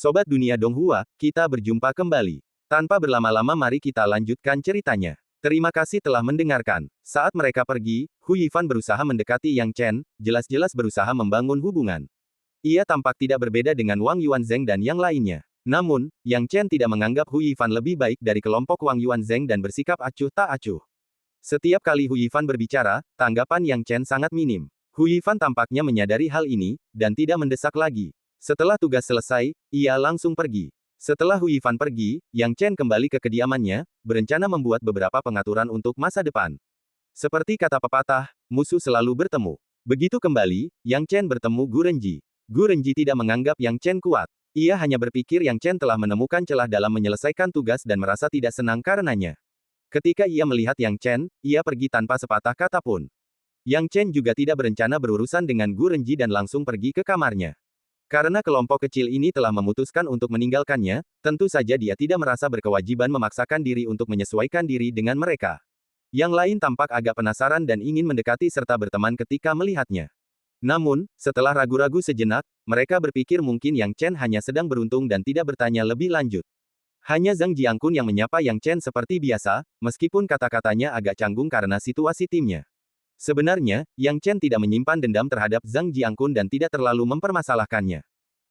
Sobat Dunia Donghua, kita berjumpa kembali. Tanpa berlama-lama mari kita lanjutkan ceritanya. Terima kasih telah mendengarkan. Saat mereka pergi, Hu Yifan berusaha mendekati Yang Chen, jelas-jelas berusaha membangun hubungan. Ia tampak tidak berbeda dengan Wang Yuanzheng dan yang lainnya. Namun, Yang Chen tidak menganggap Hu Yifan lebih baik dari kelompok Wang Yuanzheng dan bersikap acuh tak acuh. Setiap kali Hu Yifan berbicara, tanggapan Yang Chen sangat minim. Hu Yifan tampaknya menyadari hal ini, dan tidak mendesak lagi. Setelah tugas selesai, ia langsung pergi. Setelah Hu Yifan pergi, Yang Chen kembali ke kediamannya, berencana membuat beberapa pengaturan untuk masa depan. Seperti kata pepatah, musuh selalu bertemu. Begitu kembali, Yang Chen bertemu Gu Renji. Gu Renji tidak menganggap Yang Chen kuat. Ia hanya berpikir Yang Chen telah menemukan celah dalam menyelesaikan tugas dan merasa tidak senang karenanya. Ketika ia melihat Yang Chen, ia pergi tanpa sepatah kata pun. Yang Chen juga tidak berencana berurusan dengan Gu Renji dan langsung pergi ke kamarnya. Karena kelompok kecil ini telah memutuskan untuk meninggalkannya, tentu saja dia tidak merasa berkewajiban memaksakan diri untuk menyesuaikan diri dengan mereka. Yang lain tampak agak penasaran dan ingin mendekati serta berteman ketika melihatnya. Namun, setelah ragu-ragu sejenak, mereka berpikir mungkin Yang Chen hanya sedang beruntung dan tidak bertanya lebih lanjut. Hanya Zhang Jiangkun yang menyapa Yang Chen seperti biasa, meskipun kata-katanya agak canggung karena situasi timnya. Sebenarnya, Yang Chen tidak menyimpan dendam terhadap Zhang Jiangkun dan tidak terlalu mempermasalahkannya.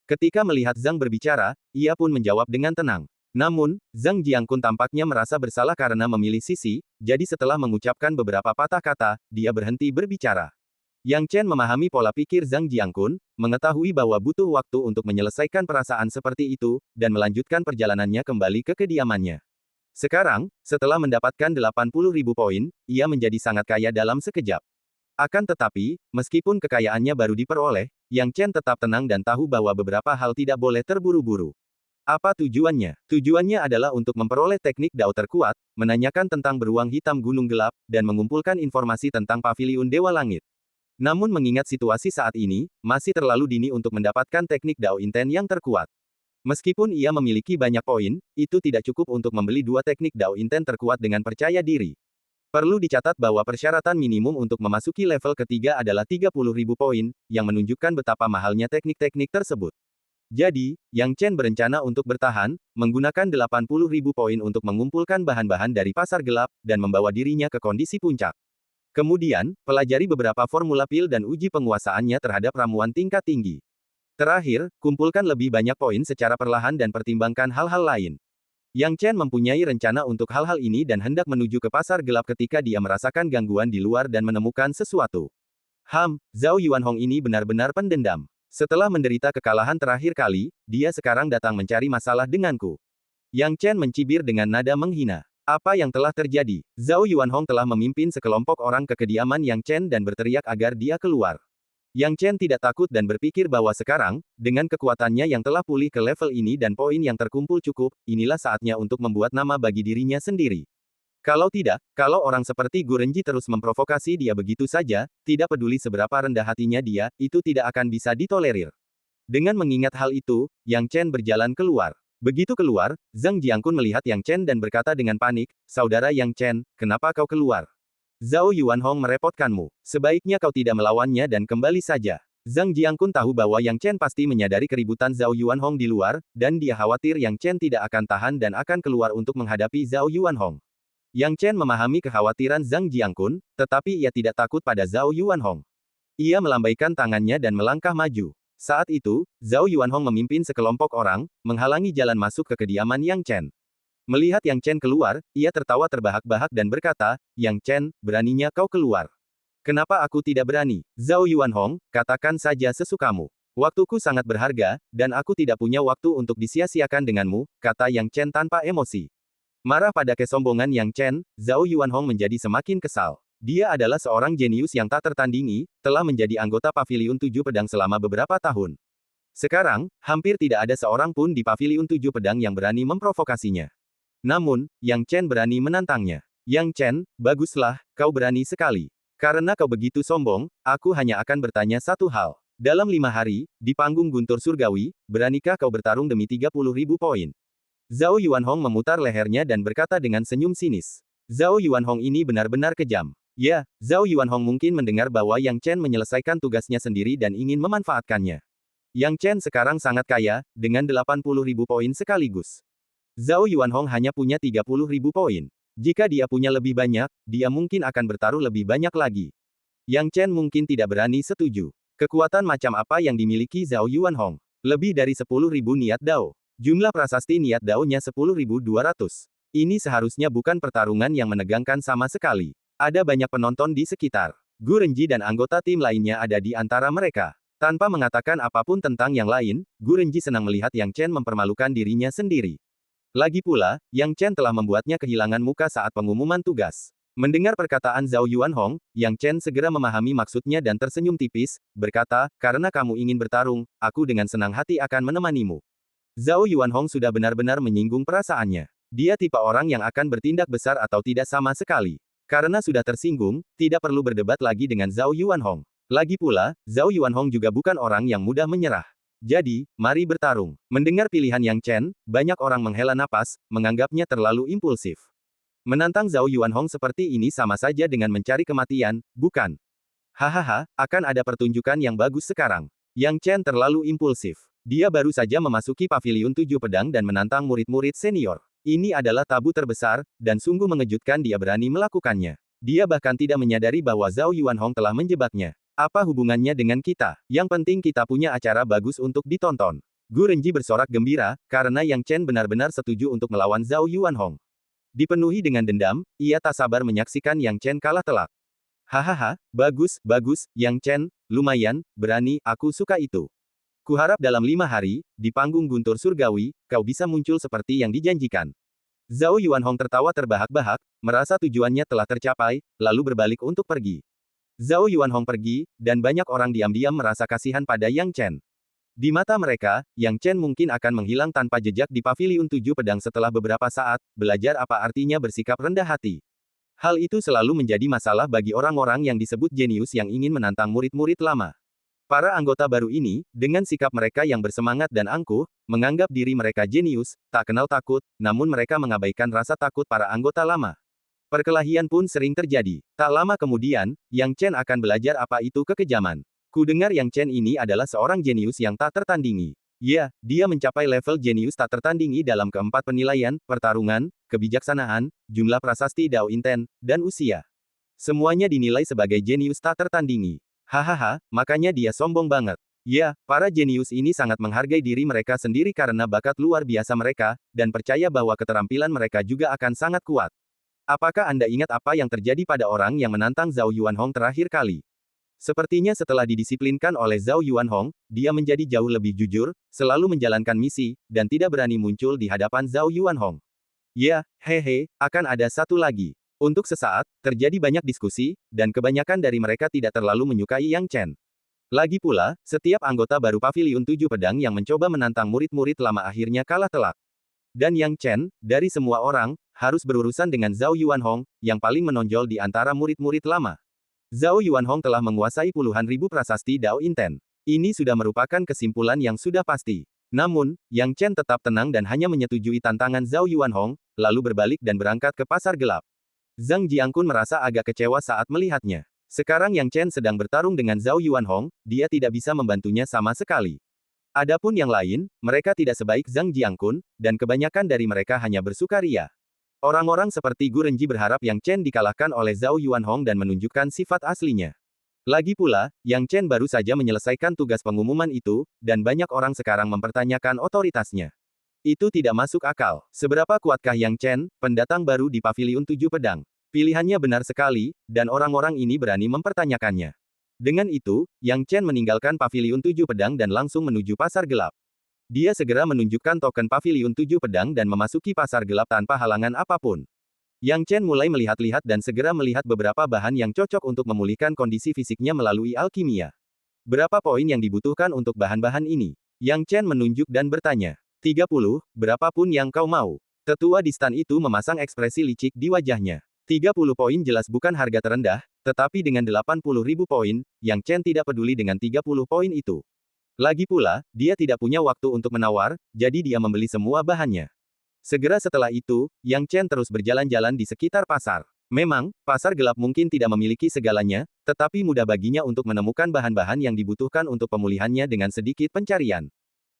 Ketika melihat Zhang berbicara, ia pun menjawab dengan tenang. Namun, Zhang Jiangkun tampaknya merasa bersalah karena memilih sisi, jadi setelah mengucapkan beberapa patah kata, dia berhenti berbicara. Yang Chen memahami pola pikir Zhang Jiangkun, mengetahui bahwa butuh waktu untuk menyelesaikan perasaan seperti itu, dan melanjutkan perjalanannya kembali ke kediamannya. Sekarang, setelah mendapatkan 80.000 poin, ia menjadi sangat kaya dalam sekejap. Akan tetapi, meskipun kekayaannya baru diperoleh, Yang Chen tetap tenang dan tahu bahwa beberapa hal tidak boleh terburu-buru. Apa tujuannya? Tujuannya adalah untuk memperoleh teknik dao terkuat, menanyakan tentang beruang hitam gunung gelap, dan mengumpulkan informasi tentang paviliun Dewa Langit. Namun mengingat situasi saat ini, masih terlalu dini untuk mendapatkan teknik dao inten yang terkuat. Meskipun ia memiliki banyak poin, itu tidak cukup untuk membeli dua teknik dao inten terkuat dengan percaya diri. Perlu dicatat bahwa persyaratan minimum untuk memasuki level ketiga adalah 30.000 poin, yang menunjukkan betapa mahalnya teknik-teknik tersebut. Jadi, Yang Chen berencana untuk bertahan, menggunakan 80.000 poin untuk mengumpulkan bahan-bahan dari pasar gelap, dan membawa dirinya ke kondisi puncak. Kemudian, pelajari beberapa formula pil dan uji penguasaannya terhadap ramuan tingkat tinggi. Terakhir, kumpulkan lebih banyak poin secara perlahan dan pertimbangkan hal-hal lain. Yang Chen mempunyai rencana untuk hal-hal ini dan hendak menuju ke pasar gelap ketika dia merasakan gangguan di luar dan menemukan sesuatu. Zhao Yuanhong ini benar-benar pendendam. Setelah menderita kekalahan terakhir kali, dia sekarang datang mencari masalah denganku. Yang Chen mencibir dengan nada menghina. Apa yang telah terjadi? Zhao Yuanhong telah memimpin sekelompok orang ke kediaman Yang Chen dan berteriak agar dia keluar. Yang Chen tidak takut dan berpikir bahwa sekarang, dengan kekuatannya yang telah pulih ke level ini dan poin yang terkumpul cukup, inilah saatnya untuk membuat nama bagi dirinya sendiri. Kalau tidak, kalau orang seperti Gu Renji terus memprovokasi dia begitu saja, tidak peduli seberapa rendah hatinya dia, itu tidak akan bisa ditolerir. Dengan mengingat hal itu, Yang Chen berjalan keluar. Begitu keluar, Zhang Jiangkun melihat Yang Chen dan berkata dengan panik, "Saudara Yang Chen, kenapa kau keluar? Zhao Yuanhong merepotkanmu. Sebaiknya kau tidak melawannya dan kembali saja." Zhang Jiangkun tahu bahwa Yang Chen pasti menyadari keributan Zhao Yuanhong di luar, dan dia khawatir Yang Chen tidak akan tahan dan akan keluar untuk menghadapi Zhao Yuanhong. Yang Chen memahami kekhawatiran Zhang Jiangkun, tetapi ia tidak takut pada Zhao Yuanhong. Ia melambaikan tangannya dan melangkah maju. Saat itu, Zhao Yuanhong memimpin sekelompok orang, menghalangi jalan masuk ke kediaman Yang Chen. Melihat Yang Chen keluar, ia tertawa terbahak-bahak dan berkata, "Yang Chen, beraninya kau keluar. Kenapa aku tidak berani? Zhao Yuanhong, katakan saja sesukamu. Waktuku sangat berharga, dan aku tidak punya waktu untuk disia-siakan denganmu," kata Yang Chen tanpa emosi. Marah pada kesombongan Yang Chen, Zhao Yuanhong menjadi semakin kesal. Dia adalah seorang jenius yang tak tertandingi, telah menjadi anggota Paviliun Tujuh Pedang selama beberapa tahun. Sekarang, hampir tidak ada seorang pun di Paviliun Tujuh Pedang yang berani memprovokasinya. Namun, Yang Chen berani menantangnya. "Yang Chen, baguslah, kau berani sekali. Karena kau begitu sombong, aku hanya akan bertanya satu hal. Dalam 5 hari, di panggung Guntur Surgawi, beranikah kau bertarung demi 30.000 poin?" Zhao Yuanhong memutar lehernya dan berkata dengan senyum sinis. Zhao Yuanhong ini benar-benar kejam. Ya, Zhao Yuanhong mungkin mendengar bahwa Yang Chen menyelesaikan tugasnya sendiri dan ingin memanfaatkannya. Yang Chen sekarang sangat kaya, dengan 80.000 poin sekaligus. Zhao Yuanhong hanya punya 30.000 poin. Jika dia punya lebih banyak, dia mungkin akan bertaruh lebih banyak lagi. Yang Chen mungkin tidak berani setuju. Kekuatan macam apa yang dimiliki Zhao Yuanhong? Lebih dari 10.000 niat dao. Jumlah prasasti niat dao-nya 10.200. Ini seharusnya bukan pertarungan yang menegangkan sama sekali. Ada banyak penonton di sekitar. Gu Renji dan anggota tim lainnya ada di antara mereka. Tanpa mengatakan apapun tentang yang lain, Gu Renji senang melihat Yang Chen mempermalukan dirinya sendiri. Lagi pula, Yang Chen telah membuatnya kehilangan muka saat pengumuman tugas. Mendengar perkataan Zhao Yuanhong, Yang Chen segera memahami maksudnya dan tersenyum tipis, berkata, karena kamu ingin bertarung, aku dengan senang hati akan menemanimu. Zhao Yuanhong sudah benar-benar menyinggung perasaannya. Dia tipe orang yang akan bertindak besar atau tidak sama sekali. Karena sudah tersinggung, tidak perlu berdebat lagi dengan Zhao Yuanhong. Lagi pula, Zhao Yuanhong juga bukan orang yang mudah menyerah. Jadi, mari bertarung. Mendengar pilihan Yang Chen, banyak orang menghela napas, menganggapnya terlalu impulsif. Menantang Zhao Yuanhong seperti ini sama saja dengan mencari kematian, bukan? Hahaha, akan ada pertunjukan yang bagus sekarang. Yang Chen terlalu impulsif. Dia baru saja memasuki paviliun 7 pedang dan menantang murid-murid senior. Ini adalah tabu terbesar, dan sungguh mengejutkan dia berani melakukannya. Dia bahkan tidak menyadari bahwa Zhao Yuanhong telah menjebaknya. Apa hubungannya dengan kita? Yang penting kita punya acara bagus untuk ditonton. Gu Renji bersorak gembira, karena Yang Chen benar-benar setuju untuk melawan Zhao Yuanhong. Dipenuhi dengan dendam, ia tak sabar menyaksikan Yang Chen kalah telak. Hahaha, bagus, bagus, Yang Chen, lumayan, berani, aku suka itu. Kuharap dalam 5 hari, di panggung guntur surgawi, kau bisa muncul seperti yang dijanjikan. Zhao Yuanhong tertawa terbahak-bahak, merasa tujuannya telah tercapai, lalu berbalik untuk pergi. Zhao Yuanhong pergi, dan banyak orang diam-diam merasa kasihan pada Yang Chen. Di mata mereka, Yang Chen mungkin akan menghilang tanpa jejak di paviliun 7 pedang setelah beberapa saat, belajar apa artinya bersikap rendah hati. Hal itu selalu menjadi masalah bagi orang-orang yang disebut jenius yang ingin menantang murid-murid lama. Para anggota baru ini, dengan sikap mereka yang bersemangat dan angkuh, menganggap diri mereka jenius, tak kenal takut, namun mereka mengabaikan rasa takut para anggota lama. Perkelahian pun sering terjadi. Tak lama kemudian, Yang Chen akan belajar apa itu kekejaman. Ku dengar Yang Chen ini adalah seorang jenius yang tak tertandingi. Ya, dia mencapai level jenius tak tertandingi dalam keempat penilaian, pertarungan, kebijaksanaan, jumlah prasasti Dao Inten, dan usia. Semuanya dinilai sebagai jenius tak tertandingi. Hahaha, makanya dia sombong banget. Ya, para jenius ini sangat menghargai diri mereka sendiri karena bakat luar biasa mereka, dan percaya bahwa keterampilan mereka juga akan sangat kuat. Apakah Anda ingat apa yang terjadi pada orang yang menantang Zhao Yuanhong terakhir kali? Sepertinya setelah didisiplinkan oleh Zhao Yuanhong, dia menjadi jauh lebih jujur, selalu menjalankan misi, dan tidak berani muncul di hadapan Zhao Yuanhong. Ya, hehe, akan ada satu lagi. Untuk sesaat, terjadi banyak diskusi, dan kebanyakan dari mereka tidak terlalu menyukai Yang Chen. Lagi pula, setiap anggota baru paviliun 7 pedang yang mencoba menantang murid-murid lama akhirnya kalah telak. Dan Yang Chen, dari semua orang, harus berurusan dengan Zhao Yuanhong, yang paling menonjol di antara murid-murid lama. Zhao Yuanhong telah menguasai puluhan ribu prasasti Dao Inten. Ini sudah merupakan kesimpulan yang sudah pasti. Namun, Yang Chen tetap tenang dan hanya menyetujui tantangan Zhao Yuanhong, lalu berbalik dan berangkat ke pasar gelap. Zhang Jiangkun merasa agak kecewa saat melihatnya. Sekarang Yang Chen sedang bertarung dengan Zhao Yuanhong, dia tidak bisa membantunya sama sekali. Adapun yang lain, mereka tidak sebaik Zhang Jiangkun, dan kebanyakan dari mereka hanya bersukaria. Orang-orang seperti Gu Renji berharap Yang Chen dikalahkan oleh Zhao Yuanhong dan menunjukkan sifat aslinya. Lagi pula, Yang Chen baru saja menyelesaikan tugas pengumuman itu, dan banyak orang sekarang mempertanyakan otoritasnya. Itu tidak masuk akal. Seberapa kuatkah Yang Chen, pendatang baru di paviliun 7 pedang? Pilihannya benar sekali, dan orang-orang ini berani mempertanyakannya. Dengan itu, Yang Chen meninggalkan paviliun 7 pedang dan langsung menuju pasar gelap. Dia segera menunjukkan token paviliun 7 pedang dan memasuki pasar gelap tanpa halangan apapun. Yang Chen mulai melihat-lihat dan segera melihat beberapa bahan yang cocok untuk memulihkan kondisi fisiknya melalui alkimia. Berapa poin yang dibutuhkan untuk bahan-bahan ini? Yang Chen menunjuk dan bertanya. 30, berapapun yang kau mau. Tetua di stan itu memasang ekspresi licik di wajahnya. 30 poin jelas bukan harga terendah, tetapi dengan 80.000 poin, Yang Chen tidak peduli dengan 30 poin itu. Lagi pula, dia tidak punya waktu untuk menawar, jadi dia membeli semua bahannya. Segera setelah itu, Yang Chen terus berjalan-jalan di sekitar pasar. Memang, pasar gelap mungkin tidak memiliki segalanya, tetapi mudah baginya untuk menemukan bahan-bahan yang dibutuhkan untuk pemulihannya dengan sedikit pencarian.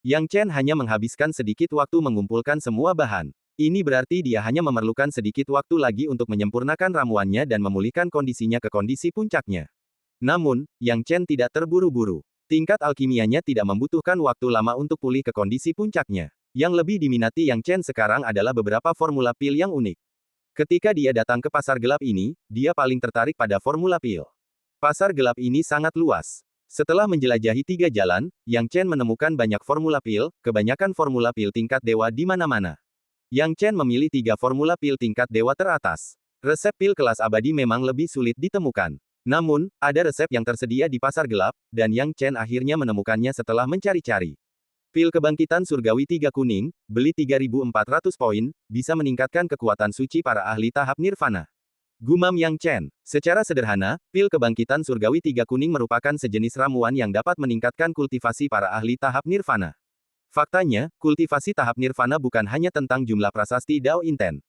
Yang Chen hanya menghabiskan sedikit waktu mengumpulkan semua bahan. Ini berarti dia hanya memerlukan sedikit waktu lagi untuk menyempurnakan ramuannya dan memulihkan kondisinya ke kondisi puncaknya. Namun, Yang Chen tidak terburu-buru. Tingkat alkimianya tidak membutuhkan waktu lama untuk pulih ke kondisi puncaknya. Yang lebih diminati Yang Chen sekarang adalah beberapa formula pil yang unik. Ketika dia datang ke pasar gelap ini, dia paling tertarik pada formula pil. Pasar gelap ini sangat luas. Setelah menjelajahi 3 jalan, Yang Chen menemukan banyak formula pil, kebanyakan formula pil tingkat dewa di mana-mana. Yang Chen memilih 3 formula pil tingkat dewa teratas. Resep pil kelas abadi memang lebih sulit ditemukan. Namun, ada resep yang tersedia di pasar gelap, dan Yang Chen akhirnya menemukannya setelah mencari-cari. Pil kebangkitan surgawi 3 kuning, beli 3.400 poin, bisa meningkatkan kekuatan suci para ahli tahap nirvana. Gumam Yang Chen. Secara sederhana, pil kebangkitan surgawi 3 kuning merupakan sejenis ramuan yang dapat meningkatkan kultivasi para ahli tahap nirvana. Faktanya, kultivasi tahap nirvana bukan hanya tentang jumlah prasasti Dao Inten.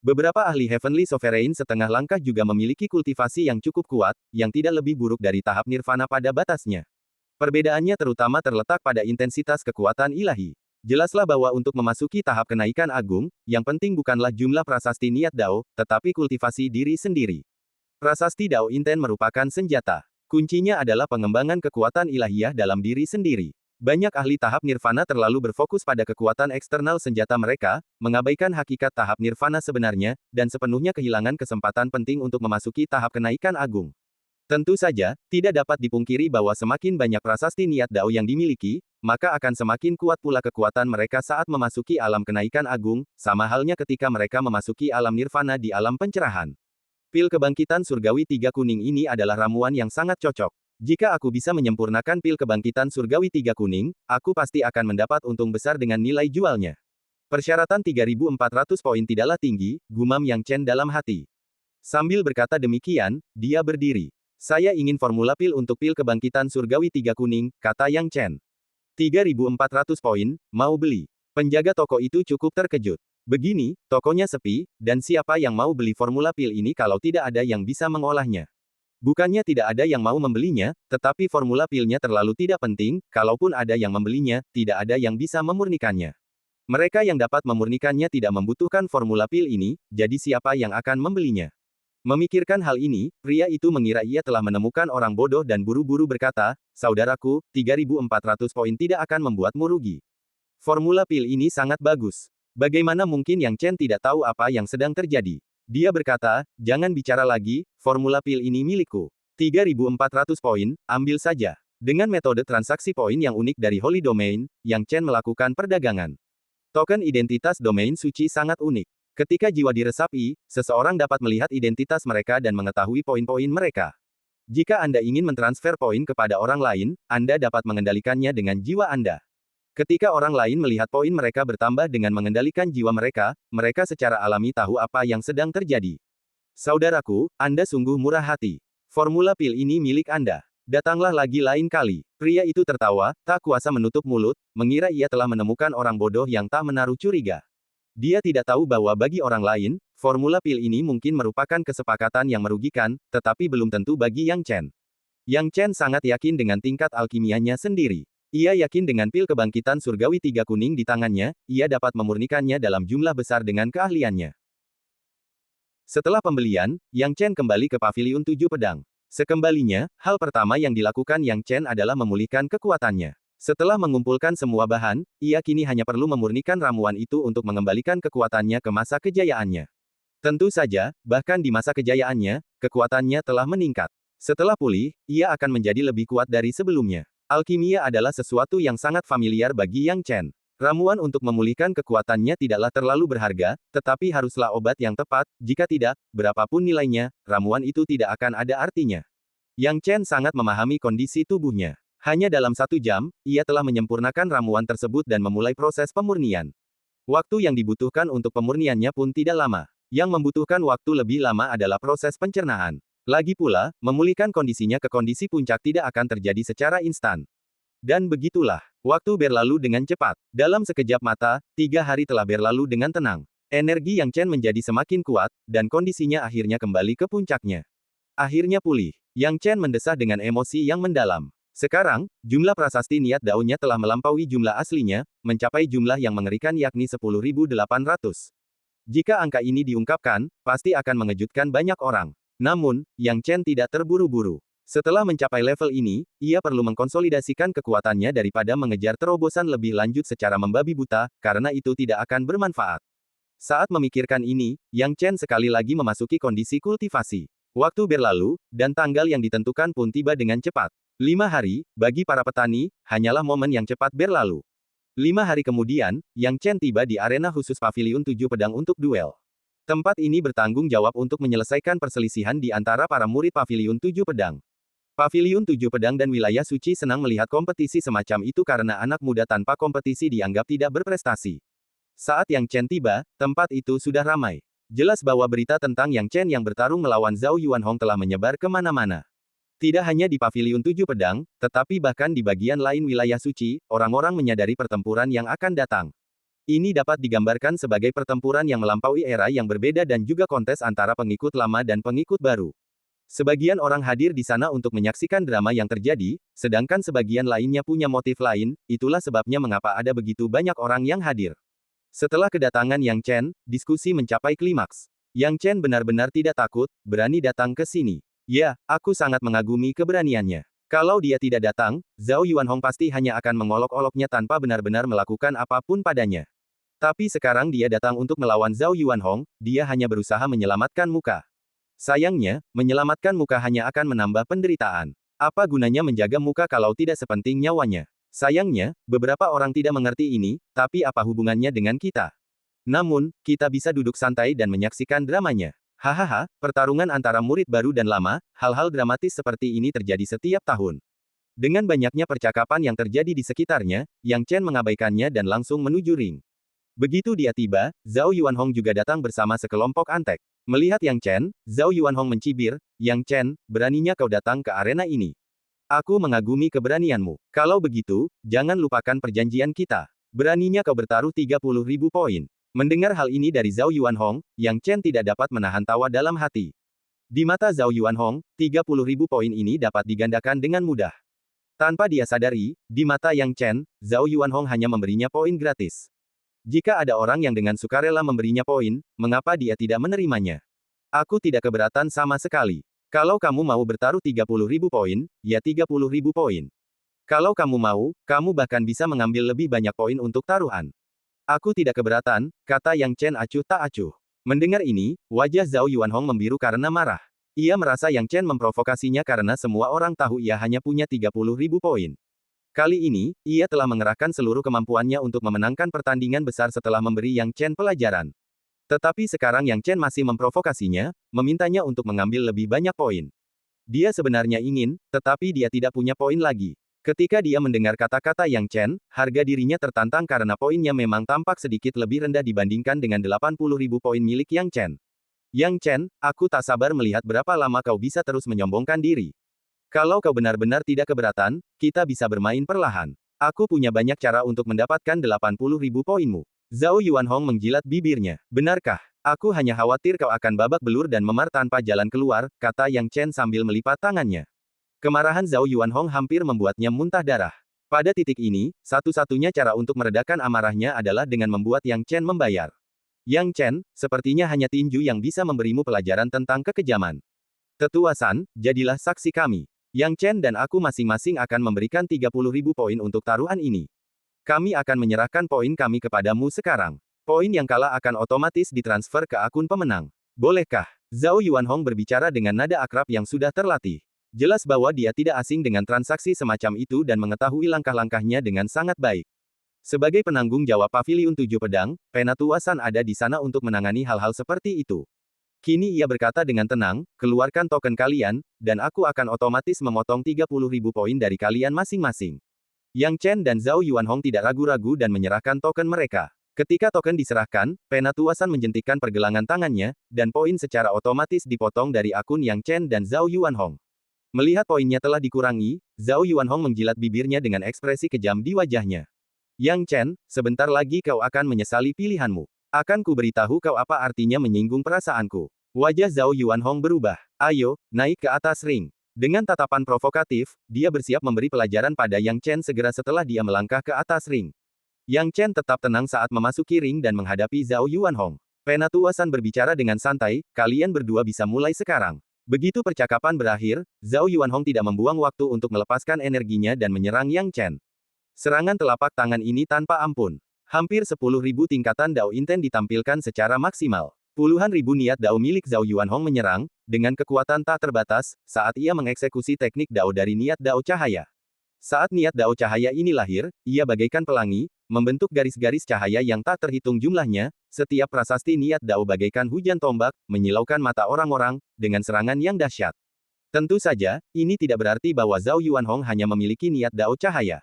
Beberapa ahli Heavenly Sovereign setengah langkah juga memiliki kultivasi yang cukup kuat, yang tidak lebih buruk dari tahap nirvana pada batasnya. Perbedaannya terutama terletak pada intensitas kekuatan ilahi. Jelaslah bahwa untuk memasuki tahap kenaikan agung, yang penting bukanlah jumlah prasasti niat Dao, tetapi kultivasi diri sendiri. Prasasti Dao Inten merupakan senjata. Kuncinya adalah pengembangan kekuatan ilahiyah dalam diri sendiri. Banyak ahli tahap nirvana terlalu berfokus pada kekuatan eksternal senjata mereka, mengabaikan hakikat tahap nirvana sebenarnya, dan sepenuhnya kehilangan kesempatan penting untuk memasuki tahap kenaikan agung. Tentu saja, tidak dapat dipungkiri bahwa semakin banyak prasasti niat Dao yang dimiliki, maka akan semakin kuat pula kekuatan mereka saat memasuki alam kenaikan agung, sama halnya ketika mereka memasuki alam nirvana di alam pencerahan. Pil kebangkitan surgawi 3 kuning ini adalah ramuan yang sangat cocok. Jika aku bisa menyempurnakan pil kebangkitan surgawi 3 kuning, aku pasti akan mendapat untung besar dengan nilai jualnya. Persyaratan 3.400 poin tidaklah tinggi, gumam Yang Chen dalam hati. Sambil berkata demikian, dia berdiri. Saya ingin formula pil untuk pil kebangkitan surgawi 3 kuning, kata Yang Chen. 3.400 poin, mau beli. Penjaga toko itu cukup terkejut. Begini, tokonya sepi, dan siapa yang mau beli formula pil ini kalau tidak ada yang bisa mengolahnya? Bukannya tidak ada yang mau membelinya, tetapi formula pilnya terlalu tidak penting, kalaupun ada yang membelinya, tidak ada yang bisa memurnikannya. Mereka yang dapat memurnikannya tidak membutuhkan formula pil ini, jadi siapa yang akan membelinya? Memikirkan hal ini, pria itu mengira ia telah menemukan orang bodoh dan buru-buru berkata, saudaraku, 3.400 poin tidak akan membuatmu rugi. Formula pil ini sangat bagus. Bagaimana mungkin Yang Chen tidak tahu apa yang sedang terjadi? Dia berkata, jangan bicara lagi, formula pil ini milikku. 3.400 poin, ambil saja. Dengan metode transaksi poin yang unik dari Holy Domain, Yang Chen melakukan perdagangan. Token identitas domain suci sangat unik. Ketika jiwa diresapi, seseorang dapat melihat identitas mereka dan mengetahui poin-poin mereka. Jika Anda ingin mentransfer poin kepada orang lain, Anda dapat mengendalikannya dengan jiwa Anda. Ketika orang lain melihat poin mereka bertambah dengan mengendalikan jiwa mereka, mereka secara alami tahu apa yang sedang terjadi. Saudaraku, Anda sungguh murah hati. Formula pil ini milik Anda. Datanglah lagi lain kali. Pria itu tertawa, tak kuasa menutup mulut, mengira ia telah menemukan orang bodoh yang tak menaruh curiga. Dia tidak tahu bahwa bagi orang lain, formula pil ini mungkin merupakan kesepakatan yang merugikan, tetapi belum tentu bagi Yang Chen. Yang Chen sangat yakin dengan tingkat alkimianya sendiri. Ia yakin dengan pil kebangkitan surgawi 3 kuning di tangannya, ia dapat memurnikannya dalam jumlah besar dengan keahliannya. Setelah pembelian, Yang Chen kembali ke paviliun 7 pedang. Sekembalinya, hal pertama yang dilakukan Yang Chen adalah memulihkan kekuatannya. Setelah mengumpulkan semua bahan, ia kini hanya perlu memurnikan ramuan itu untuk mengembalikan kekuatannya ke masa kejayaannya. Tentu saja, bahkan di masa kejayaannya, kekuatannya telah meningkat. Setelah pulih, ia akan menjadi lebih kuat dari sebelumnya. Alkimia adalah sesuatu yang sangat familiar bagi Yang Chen. Ramuan untuk memulihkan kekuatannya tidaklah terlalu berharga, tetapi haruslah obat yang tepat, jika tidak, berapapun nilainya, ramuan itu tidak akan ada artinya. Yang Chen sangat memahami kondisi tubuhnya. Hanya dalam 1 jam, ia telah menyempurnakan ramuan tersebut dan memulai proses pemurnian. Waktu yang dibutuhkan untuk pemurniannya pun tidak lama. Yang membutuhkan waktu lebih lama adalah proses pencernaan. Lagi pula, memulihkan kondisinya ke kondisi puncak tidak akan terjadi secara instan. Dan begitulah, waktu berlalu dengan cepat. Dalam sekejap mata, 3 hari telah berlalu dengan tenang. Energi Yang Chen menjadi semakin kuat, dan kondisinya akhirnya kembali ke puncaknya. Akhirnya pulih. Yang Chen mendesah dengan emosi yang mendalam. Sekarang, jumlah prasasti niat daunnya telah melampaui jumlah aslinya, mencapai jumlah yang mengerikan yakni 10.800. Jika angka ini diungkapkan, pasti akan mengejutkan banyak orang. Namun, Yang Chen tidak terburu-buru. Setelah mencapai level ini, ia perlu mengkonsolidasikan kekuatannya daripada mengejar terobosan lebih lanjut secara membabi buta, karena itu tidak akan bermanfaat. Saat memikirkan ini, Yang Chen sekali lagi memasuki kondisi kultivasi. Waktu berlalu, dan tanggal yang ditentukan pun tiba dengan cepat. 5 hari, bagi para petani, hanyalah momen yang cepat berlalu. 5 hari kemudian, Yang Chen tiba di arena khusus Paviliun 7 Pedang untuk duel. Tempat ini bertanggung jawab untuk menyelesaikan perselisihan di antara para murid Paviliun 7 Pedang. Paviliun 7 Pedang dan Wilayah Suci senang melihat kompetisi semacam itu karena anak muda tanpa kompetisi dianggap tidak berprestasi. Saat Yang Chen tiba, tempat itu sudah ramai. Jelas bahwa berita tentang Yang Chen yang bertarung melawan Zhao Yuanhong telah menyebar kemana-mana. Tidak hanya di Paviliun 7 Pedang, tetapi bahkan di bagian lain wilayah suci, orang-orang menyadari pertempuran yang akan datang. Ini dapat digambarkan sebagai pertempuran yang melampaui era yang berbeda dan juga kontes antara pengikut lama dan pengikut baru. Sebagian orang hadir di sana untuk menyaksikan drama yang terjadi, sedangkan sebagian lainnya punya motif lain, itulah sebabnya mengapa ada begitu banyak orang yang hadir. Setelah kedatangan Yang Chen, diskusi mencapai klimaks. Yang Chen benar-benar tidak takut, berani datang ke sini. Ya, aku sangat mengagumi keberaniannya. Kalau dia tidak datang, Zhao Yuanhong pasti hanya akan mengolok-oloknya tanpa benar-benar melakukan apapun padanya. Tapi sekarang dia datang untuk melawan Zhao Yuanhong, dia hanya berusaha menyelamatkan muka. Sayangnya, menyelamatkan muka hanya akan menambah penderitaan. Apa gunanya menjaga muka kalau tidak sepenting nyawanya? Sayangnya, beberapa orang tidak mengerti ini, tapi apa hubungannya dengan kita? Namun, kita bisa duduk santai dan menyaksikan dramanya. Hahaha, pertarungan antara murid baru dan lama, hal-hal dramatis seperti ini terjadi setiap tahun. Dengan banyaknya percakapan yang terjadi di sekitarnya, Yang Chen mengabaikannya dan langsung menuju ring. Begitu dia tiba, Zhao Yuanhong juga datang bersama sekelompok antek. Melihat Yang Chen, Zhao Yuanhong mencibir, "Yang Chen, beraninya kau datang ke arena ini? Aku mengagumi keberanianmu. Kalau begitu, jangan lupakan perjanjian kita. Beraninya kau bertaruh 30.000 poin." Mendengar hal ini dari Zhao Yuanhong, Yang Chen tidak dapat menahan tawa dalam hati. Di mata Zhao Yuanhong, 30.000 poin ini dapat digandakan dengan mudah. Tanpa dia sadari, di mata Yang Chen, Zhao Yuanhong hanya memberinya poin gratis. Jika ada orang yang dengan sukarela memberinya poin, mengapa dia tidak menerimanya? Aku tidak keberatan sama sekali. Kalau kamu mau bertaruh 30.000 poin, ya 30.000 poin. Kalau kamu mau, kamu bahkan bisa mengambil lebih banyak poin untuk taruhan. Aku tidak keberatan, kata Yang Chen acuh tak acuh. Mendengar ini, wajah Zhao Yuanhong membiru karena marah. Ia merasa Yang Chen memprovokasinya karena semua orang tahu ia hanya punya 30.000 poin. Kali ini, ia telah mengerahkan seluruh kemampuannya untuk memenangkan pertandingan besar setelah memberi Yang Chen pelajaran. Tetapi sekarang Yang Chen masih memprovokasinya, memintanya untuk mengambil lebih banyak poin. Dia sebenarnya ingin, tetapi dia tidak punya poin lagi. Ketika dia mendengar kata-kata Yang Chen, harga dirinya tertantang karena poinnya memang tampak sedikit lebih rendah dibandingkan dengan 80.000 poin milik Yang Chen. Yang Chen, aku tak sabar melihat berapa lama kau bisa terus menyombongkan diri. Kalau kau benar-benar tidak keberatan, kita bisa bermain perlahan. Aku punya banyak cara untuk mendapatkan 80.000 poinmu. Zhao Yuanhong menjilat bibirnya. Benarkah? Aku hanya khawatir kau akan babak belur dan memar tanpa jalan keluar, kata Yang Chen sambil melipat tangannya. Kemarahan Zhao Yuanhong hampir membuatnya muntah darah. Pada titik ini, satu-satunya cara untuk meredakan amarahnya adalah dengan membuat Yang Chen membayar. Yang Chen, sepertinya hanya tinju yang bisa memberimu pelajaran tentang kekejaman. Tetua San, jadilah saksi kami. Yang Chen dan aku masing-masing akan memberikan 30.000 poin untuk taruhan ini. Kami akan menyerahkan poin kami kepadamu sekarang. Poin yang kalah akan otomatis ditransfer ke akun pemenang. Bolehkah? Zhao Yuanhong berbicara dengan nada akrab yang sudah terlatih. Jelas bahwa dia tidak asing dengan transaksi semacam itu dan mengetahui langkah-langkahnya dengan sangat baik. Sebagai penanggung jawab Paviliun 7 Pedang, Penatua San ada di sana untuk menangani hal-hal seperti itu. Kini ia berkata dengan tenang, keluarkan token kalian, dan aku akan otomatis memotong 30.000 poin dari kalian masing-masing. Yang Chen dan Zhao Yuanhong tidak ragu-ragu dan menyerahkan token mereka. Ketika token diserahkan, Penatua San menjentikkan pergelangan tangannya, dan poin secara otomatis dipotong dari akun Yang Chen dan Zhao Yuanhong. Melihat poinnya telah dikurangi, Zhao Yuanhong menjilat bibirnya dengan ekspresi kejam di wajahnya. Yang Chen, sebentar lagi kau akan menyesali pilihanmu. Akan kuberitahu kau apa artinya menyinggung perasaanku. Wajah Zhao Yuanhong berubah. Ayo, naik ke atas ring. Dengan tatapan provokatif, dia bersiap memberi pelajaran pada Yang Chen segera setelah dia melangkah ke atas ring. Yang Chen tetap tenang saat memasuki ring dan menghadapi Zhao Yuanhong. Penatuasan berbicara dengan santai, kalian berdua bisa mulai sekarang. Begitu percakapan berakhir, Zhao Yuanhong tidak membuang waktu untuk melepaskan energinya dan menyerang Yang Chen. Serangan telapak tangan ini tanpa ampun. Hampir 10.000 tingkatan Dao Inten ditampilkan secara maksimal. Puluhan ribu niat Dao milik Zhao Yuanhong menyerang, dengan kekuatan tak terbatas, saat ia mengeksekusi teknik Dao dari niat Dao cahaya. Saat niat Dao cahaya ini lahir, ia bagaikan pelangi, membentuk garis-garis cahaya yang tak terhitung jumlahnya, setiap prasasti niat Dao bagaikan hujan tombak, menyilaukan mata orang-orang, dengan serangan yang dahsyat. Tentu saja, ini tidak berarti bahwa Zhao Yuanhong hanya memiliki niat Dao cahaya.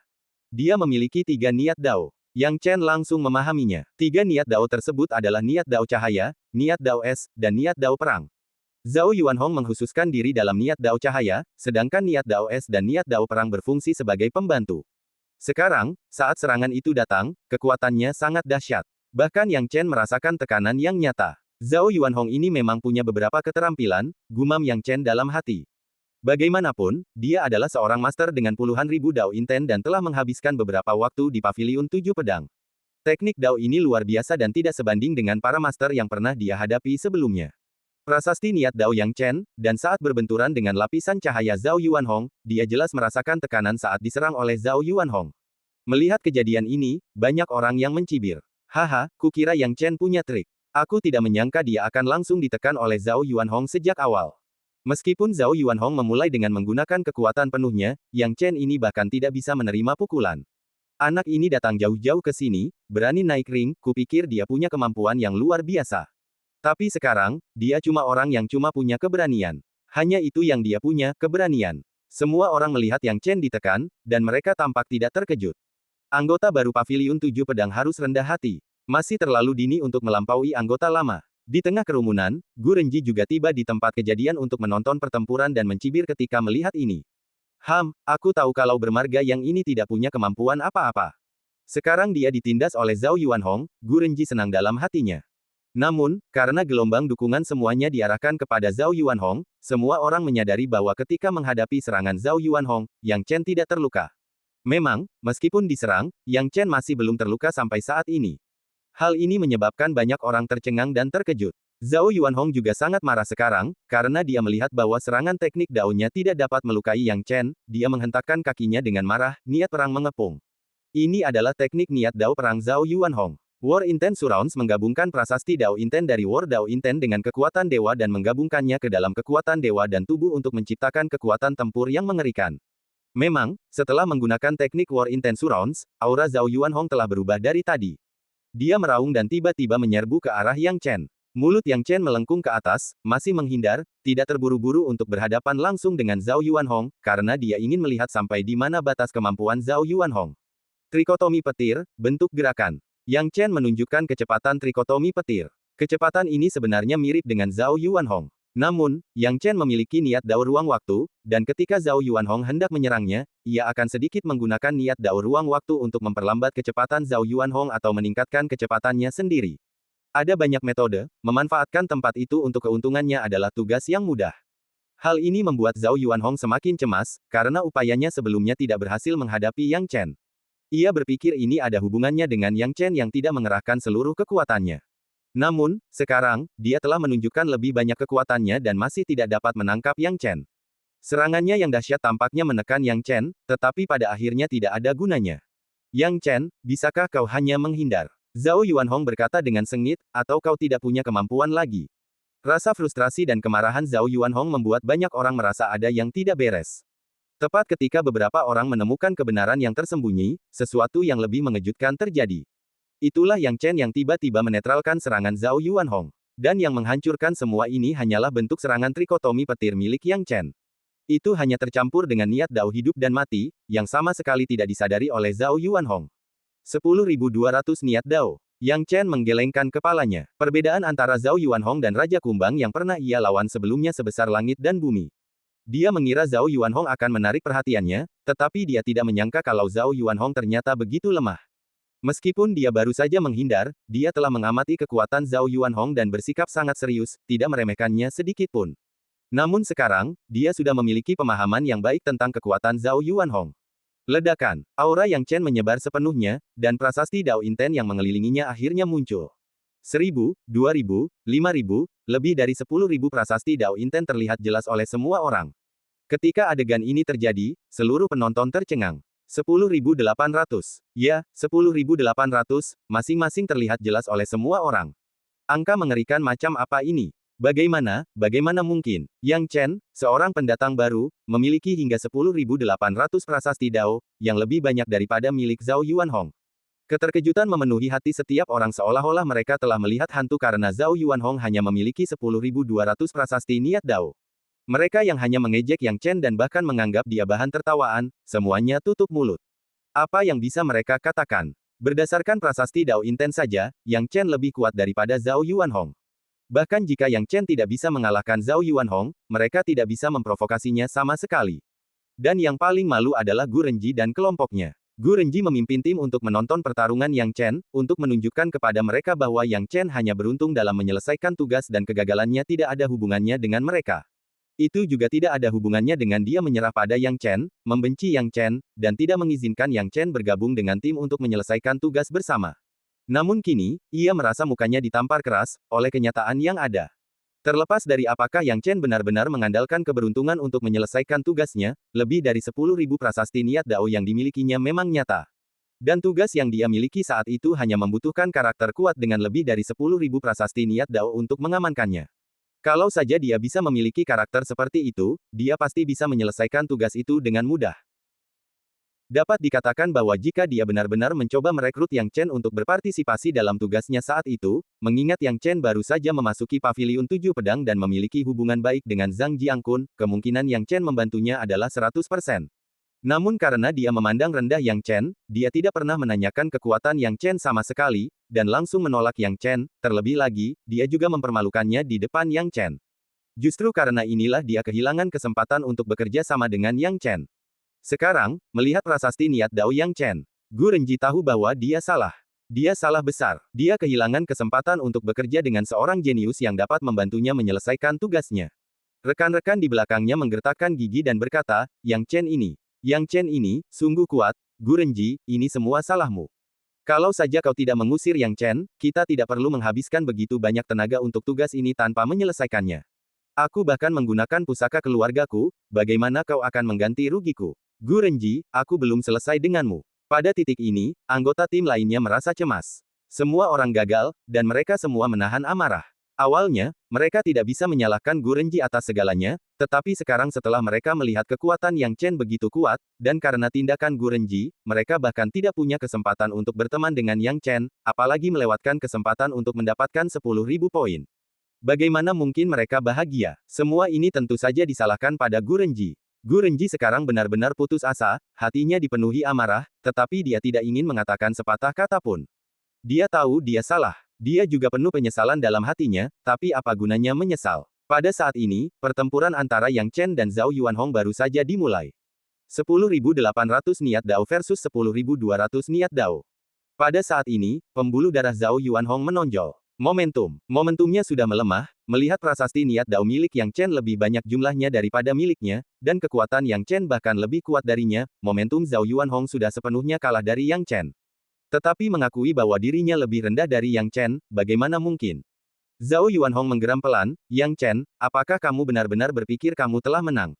Dia memiliki 3 niat Dao. Yang Chen langsung memahaminya. 3 niat Dao tersebut adalah niat Dao cahaya, niat Dao es, dan niat Dao perang. Zhao Yuanhong mengkhususkan diri dalam niat Dao cahaya, sedangkan niat Dao es dan niat Dao perang berfungsi sebagai pembantu. Sekarang, saat serangan itu datang, kekuatannya sangat dahsyat. Bahkan Yang Chen merasakan tekanan yang nyata. Zhao Yuanhong ini memang punya beberapa keterampilan, gumam Yang Chen dalam hati. Bagaimanapun, dia adalah seorang master dengan puluhan ribu Dao Inten dan telah menghabiskan beberapa waktu di Paviliun 7 Pedang. Teknik Dao ini luar biasa dan tidak sebanding dengan para master yang pernah dia hadapi sebelumnya. Prasasti niat Dao Yang Chen, dan saat berbenturan dengan lapisan cahaya Zhao Yuanhong, dia jelas merasakan tekanan saat diserang oleh Zhao Yuanhong. Melihat kejadian ini, banyak orang yang mencibir. Haha, kukira Yang Chen punya trik. Aku tidak menyangka dia akan langsung ditekan oleh Zhao Yuanhong sejak awal. Meskipun Zhao Yuanhong memulai dengan menggunakan kekuatan penuhnya, Yang Chen ini bahkan tidak bisa menerima pukulan. Anak ini datang jauh-jauh ke sini, berani naik ring, kupikir dia punya kemampuan yang luar biasa. Tapi sekarang, dia cuma orang yang cuma punya keberanian. Hanya itu yang dia punya, keberanian. Semua orang melihat Yang Chen ditekan, dan mereka tampak tidak terkejut. Anggota baru Paviliun 7 Pedang harus rendah hati. Masih terlalu dini untuk melampaui anggota lama. Di tengah kerumunan, Gu Renji juga tiba di tempat kejadian untuk menonton pertempuran dan mencibir ketika melihat ini. Aku tahu kalau bermarga yang ini tidak punya kemampuan apa-apa. Sekarang dia ditindas oleh Zhao Yuanhong, Gu Renji senang dalam hatinya. Namun, karena gelombang dukungan semuanya diarahkan kepada Zhao Yuanhong, semua orang menyadari bahwa ketika menghadapi serangan Zhao Yuanhong, Yang Chen tidak terluka. Memang, meskipun diserang, Yang Chen masih belum terluka sampai saat ini. Hal ini menyebabkan banyak orang tercengang dan terkejut. Zhao Yuanhong juga sangat marah sekarang, karena dia melihat bahwa serangan teknik Dao-nya tidak dapat melukai Yang Chen, dia menghentakkan kakinya dengan marah, niat perang mengepung. Ini adalah teknik niat Dao perang Zhao Yuanhong. War Inten Surrounds menggabungkan prasasti Dao Inten dari War Dao Inten dengan kekuatan dewa dan menggabungkannya ke dalam kekuatan dewa dan tubuh untuk menciptakan kekuatan tempur yang mengerikan. Memang, setelah menggunakan teknik War Inten Surrounds, aura Zhao Yuanhong telah berubah dari tadi. Dia meraung dan tiba-tiba menyerbu ke arah Yang Chen. Mulut Yang Chen melengkung ke atas, masih menghindar, tidak terburu-buru untuk berhadapan langsung dengan Zhao Yuanhong, karena dia ingin melihat sampai di mana batas kemampuan Zhao Yuanhong. Trikotomi petir, bentuk gerakan. Yang Chen menunjukkan kecepatan trikotomi petir. Kecepatan ini sebenarnya mirip dengan Zhao Yuanhong. Namun, Yang Chen memiliki niat Dao ruang waktu, dan ketika Zhao Yuanhong hendak menyerangnya, ia akan sedikit menggunakan niat Dao ruang waktu untuk memperlambat kecepatan Zhao Yuanhong atau meningkatkan kecepatannya sendiri. Ada banyak metode, memanfaatkan tempat itu untuk keuntungannya adalah tugas yang mudah. Hal ini membuat Zhao Yuanhong semakin cemas, karena upayanya sebelumnya tidak berhasil menghadapi Yang Chen. Ia berpikir ini ada hubungannya dengan Yang Chen yang tidak mengerahkan seluruh kekuatannya. Namun, sekarang, dia telah menunjukkan lebih banyak kekuatannya dan masih tidak dapat menangkap Yang Chen. Serangannya yang dahsyat tampaknya menekan Yang Chen, tetapi pada akhirnya tidak ada gunanya. Yang Chen, bisakah kau hanya menghindar? Zhao Yuanhong berkata dengan sengit, atau kau tidak punya kemampuan lagi? Rasa frustrasi dan kemarahan Zhao Yuanhong membuat banyak orang merasa ada yang tidak beres. Tepat ketika beberapa orang menemukan kebenaran yang tersembunyi, sesuatu yang lebih mengejutkan terjadi. Itulah Yang Chen yang tiba-tiba menetralkan serangan Zhao Yuanhong. Dan yang menghancurkan semua ini hanyalah bentuk serangan trikotomi petir milik Yang Chen. Itu hanya tercampur dengan niat Dao hidup dan mati, yang sama sekali tidak disadari oleh Zhao Yuanhong. 10.200 niat Dao. Yang Chen menggelengkan kepalanya. Perbedaan antara Zhao Yuanhong dan Raja Kumbang yang pernah ia lawan sebelumnya sebesar langit dan bumi. Dia mengira Zhao Yuanhong akan menarik perhatiannya, tetapi dia tidak menyangka kalau Zhao Yuanhong ternyata begitu lemah. Meskipun dia baru saja menghindar, dia telah mengamati kekuatan Zhao Yuanhong dan bersikap sangat serius, tidak meremehkannya sedikit pun. Namun sekarang, dia sudah memiliki pemahaman yang baik tentang kekuatan Zhao Yuanhong. Ledakan, aura Yang Chen menyebar sepenuhnya, dan prasasti Dao Inten yang mengelilinginya akhirnya muncul. 1000, 2000, 5000, lebih dari 10.000 prasasti Dao Inten terlihat jelas oleh semua orang. Ketika adegan ini terjadi, seluruh penonton tercengang. 10.800. Ya, 10.800, masing-masing terlihat jelas oleh semua orang. Angka mengerikan macam apa ini? Bagaimana mungkin? Yang Chen, seorang pendatang baru, memiliki hingga 10.800 prasasti Dao, yang lebih banyak daripada milik Zhao Yuanhong. Keterkejutan memenuhi hati setiap orang seolah-olah mereka telah melihat hantu karena Zhao Yuanhong hanya memiliki 10.200 prasasti niat Dao. Mereka yang hanya mengejek Yang Chen dan bahkan menganggap dia bahan tertawaan, semuanya tutup mulut. Apa yang bisa mereka katakan? Berdasarkan prasasti Dao Inten saja, Yang Chen lebih kuat daripada Zhao Yuanhong. Bahkan jika Yang Chen tidak bisa mengalahkan Zhao Yuanhong, mereka tidak bisa memprovokasinya sama sekali. Dan yang paling malu adalah Gu Renji dan kelompoknya. Gu Renji memimpin tim untuk menonton pertarungan Yang Chen, untuk menunjukkan kepada mereka bahwa Yang Chen hanya beruntung dalam menyelesaikan tugas dan kegagalannya tidak ada hubungannya dengan mereka. Itu juga tidak ada hubungannya dengan dia menyerah pada Yang Chen, membenci Yang Chen, dan tidak mengizinkan Yang Chen bergabung dengan tim untuk menyelesaikan tugas bersama. Namun kini, ia merasa mukanya ditampar keras, oleh kenyataan yang ada. Terlepas dari apakah Yang Chen benar-benar mengandalkan keberuntungan untuk menyelesaikan tugasnya, lebih dari 10.000 prasasti niat Dao yang dimilikinya memang nyata. Dan tugas yang dia miliki saat itu hanya membutuhkan karakter kuat dengan lebih dari 10.000 prasasti niat Dao untuk mengamankannya. Kalau saja dia bisa memiliki karakter seperti itu, dia pasti bisa menyelesaikan tugas itu dengan mudah. Dapat dikatakan bahwa jika dia benar-benar mencoba merekrut Yang Chen untuk berpartisipasi dalam tugasnya saat itu, mengingat Yang Chen baru saja memasuki Paviliun 7 Pedang dan memiliki hubungan baik dengan Zhang Jiangkun, kemungkinan Yang Chen membantunya adalah 100%. Namun karena dia memandang rendah Yang Chen, dia tidak pernah menanyakan kekuatan Yang Chen sama sekali, dan langsung menolak Yang Chen, terlebih lagi, dia juga mempermalukannya di depan Yang Chen. Justru karena inilah dia kehilangan kesempatan untuk bekerja sama dengan Yang Chen. Sekarang, melihat prasasti niat Dao Yang Chen, Gu Renji tahu bahwa dia salah. Dia salah besar. Dia kehilangan kesempatan untuk bekerja dengan seorang jenius yang dapat membantunya menyelesaikan tugasnya. Rekan-rekan di belakangnya menggertakkan gigi dan berkata, Yang Chen ini, sungguh kuat, Gu Renji, ini semua salahmu. Kalau saja kau tidak mengusir Yang Chen, kita tidak perlu menghabiskan begitu banyak tenaga untuk tugas ini tanpa menyelesaikannya. Aku bahkan menggunakan pusaka keluargaku, bagaimana kau akan mengganti rugiku? Gu Renji, aku belum selesai denganmu. Pada titik ini, anggota tim lainnya merasa cemas. Semua orang gagal, dan mereka semua menahan amarah. Awalnya, mereka tidak bisa menyalahkan Gu Renji atas segalanya, tetapi sekarang setelah mereka melihat kekuatan Yang Chen begitu kuat, dan karena tindakan Gu Renji, mereka bahkan tidak punya kesempatan untuk berteman dengan Yang Chen, apalagi melewatkan kesempatan untuk mendapatkan 10.000 poin. Bagaimana mungkin mereka bahagia? Semua ini tentu saja disalahkan pada Gu Renji. Gu Renji sekarang benar-benar putus asa, hatinya dipenuhi amarah, tetapi dia tidak ingin mengatakan sepatah kata pun. Dia tahu dia salah. Dia juga penuh penyesalan dalam hatinya, tapi apa gunanya menyesal? Pada saat ini, pertempuran antara Yang Chen dan Zhao Yuanhong baru saja dimulai. 10.800 niat Dao versus 10.200 niat Dao. Pada saat ini, pembuluh darah Zhao Yuanhong menonjol. Momentumnya sudah melemah, melihat prasasti niat Dao milik Yang Chen lebih banyak jumlahnya daripada miliknya, dan kekuatan Yang Chen bahkan lebih kuat darinya, momentum Zhao Yuanhong sudah sepenuhnya kalah dari Yang Chen. Tetapi mengakui bahwa dirinya lebih rendah dari Yang Chen, bagaimana mungkin? Zhao Yuanhong menggeram pelan, Yang Chen, apakah kamu benar-benar berpikir kamu telah menang?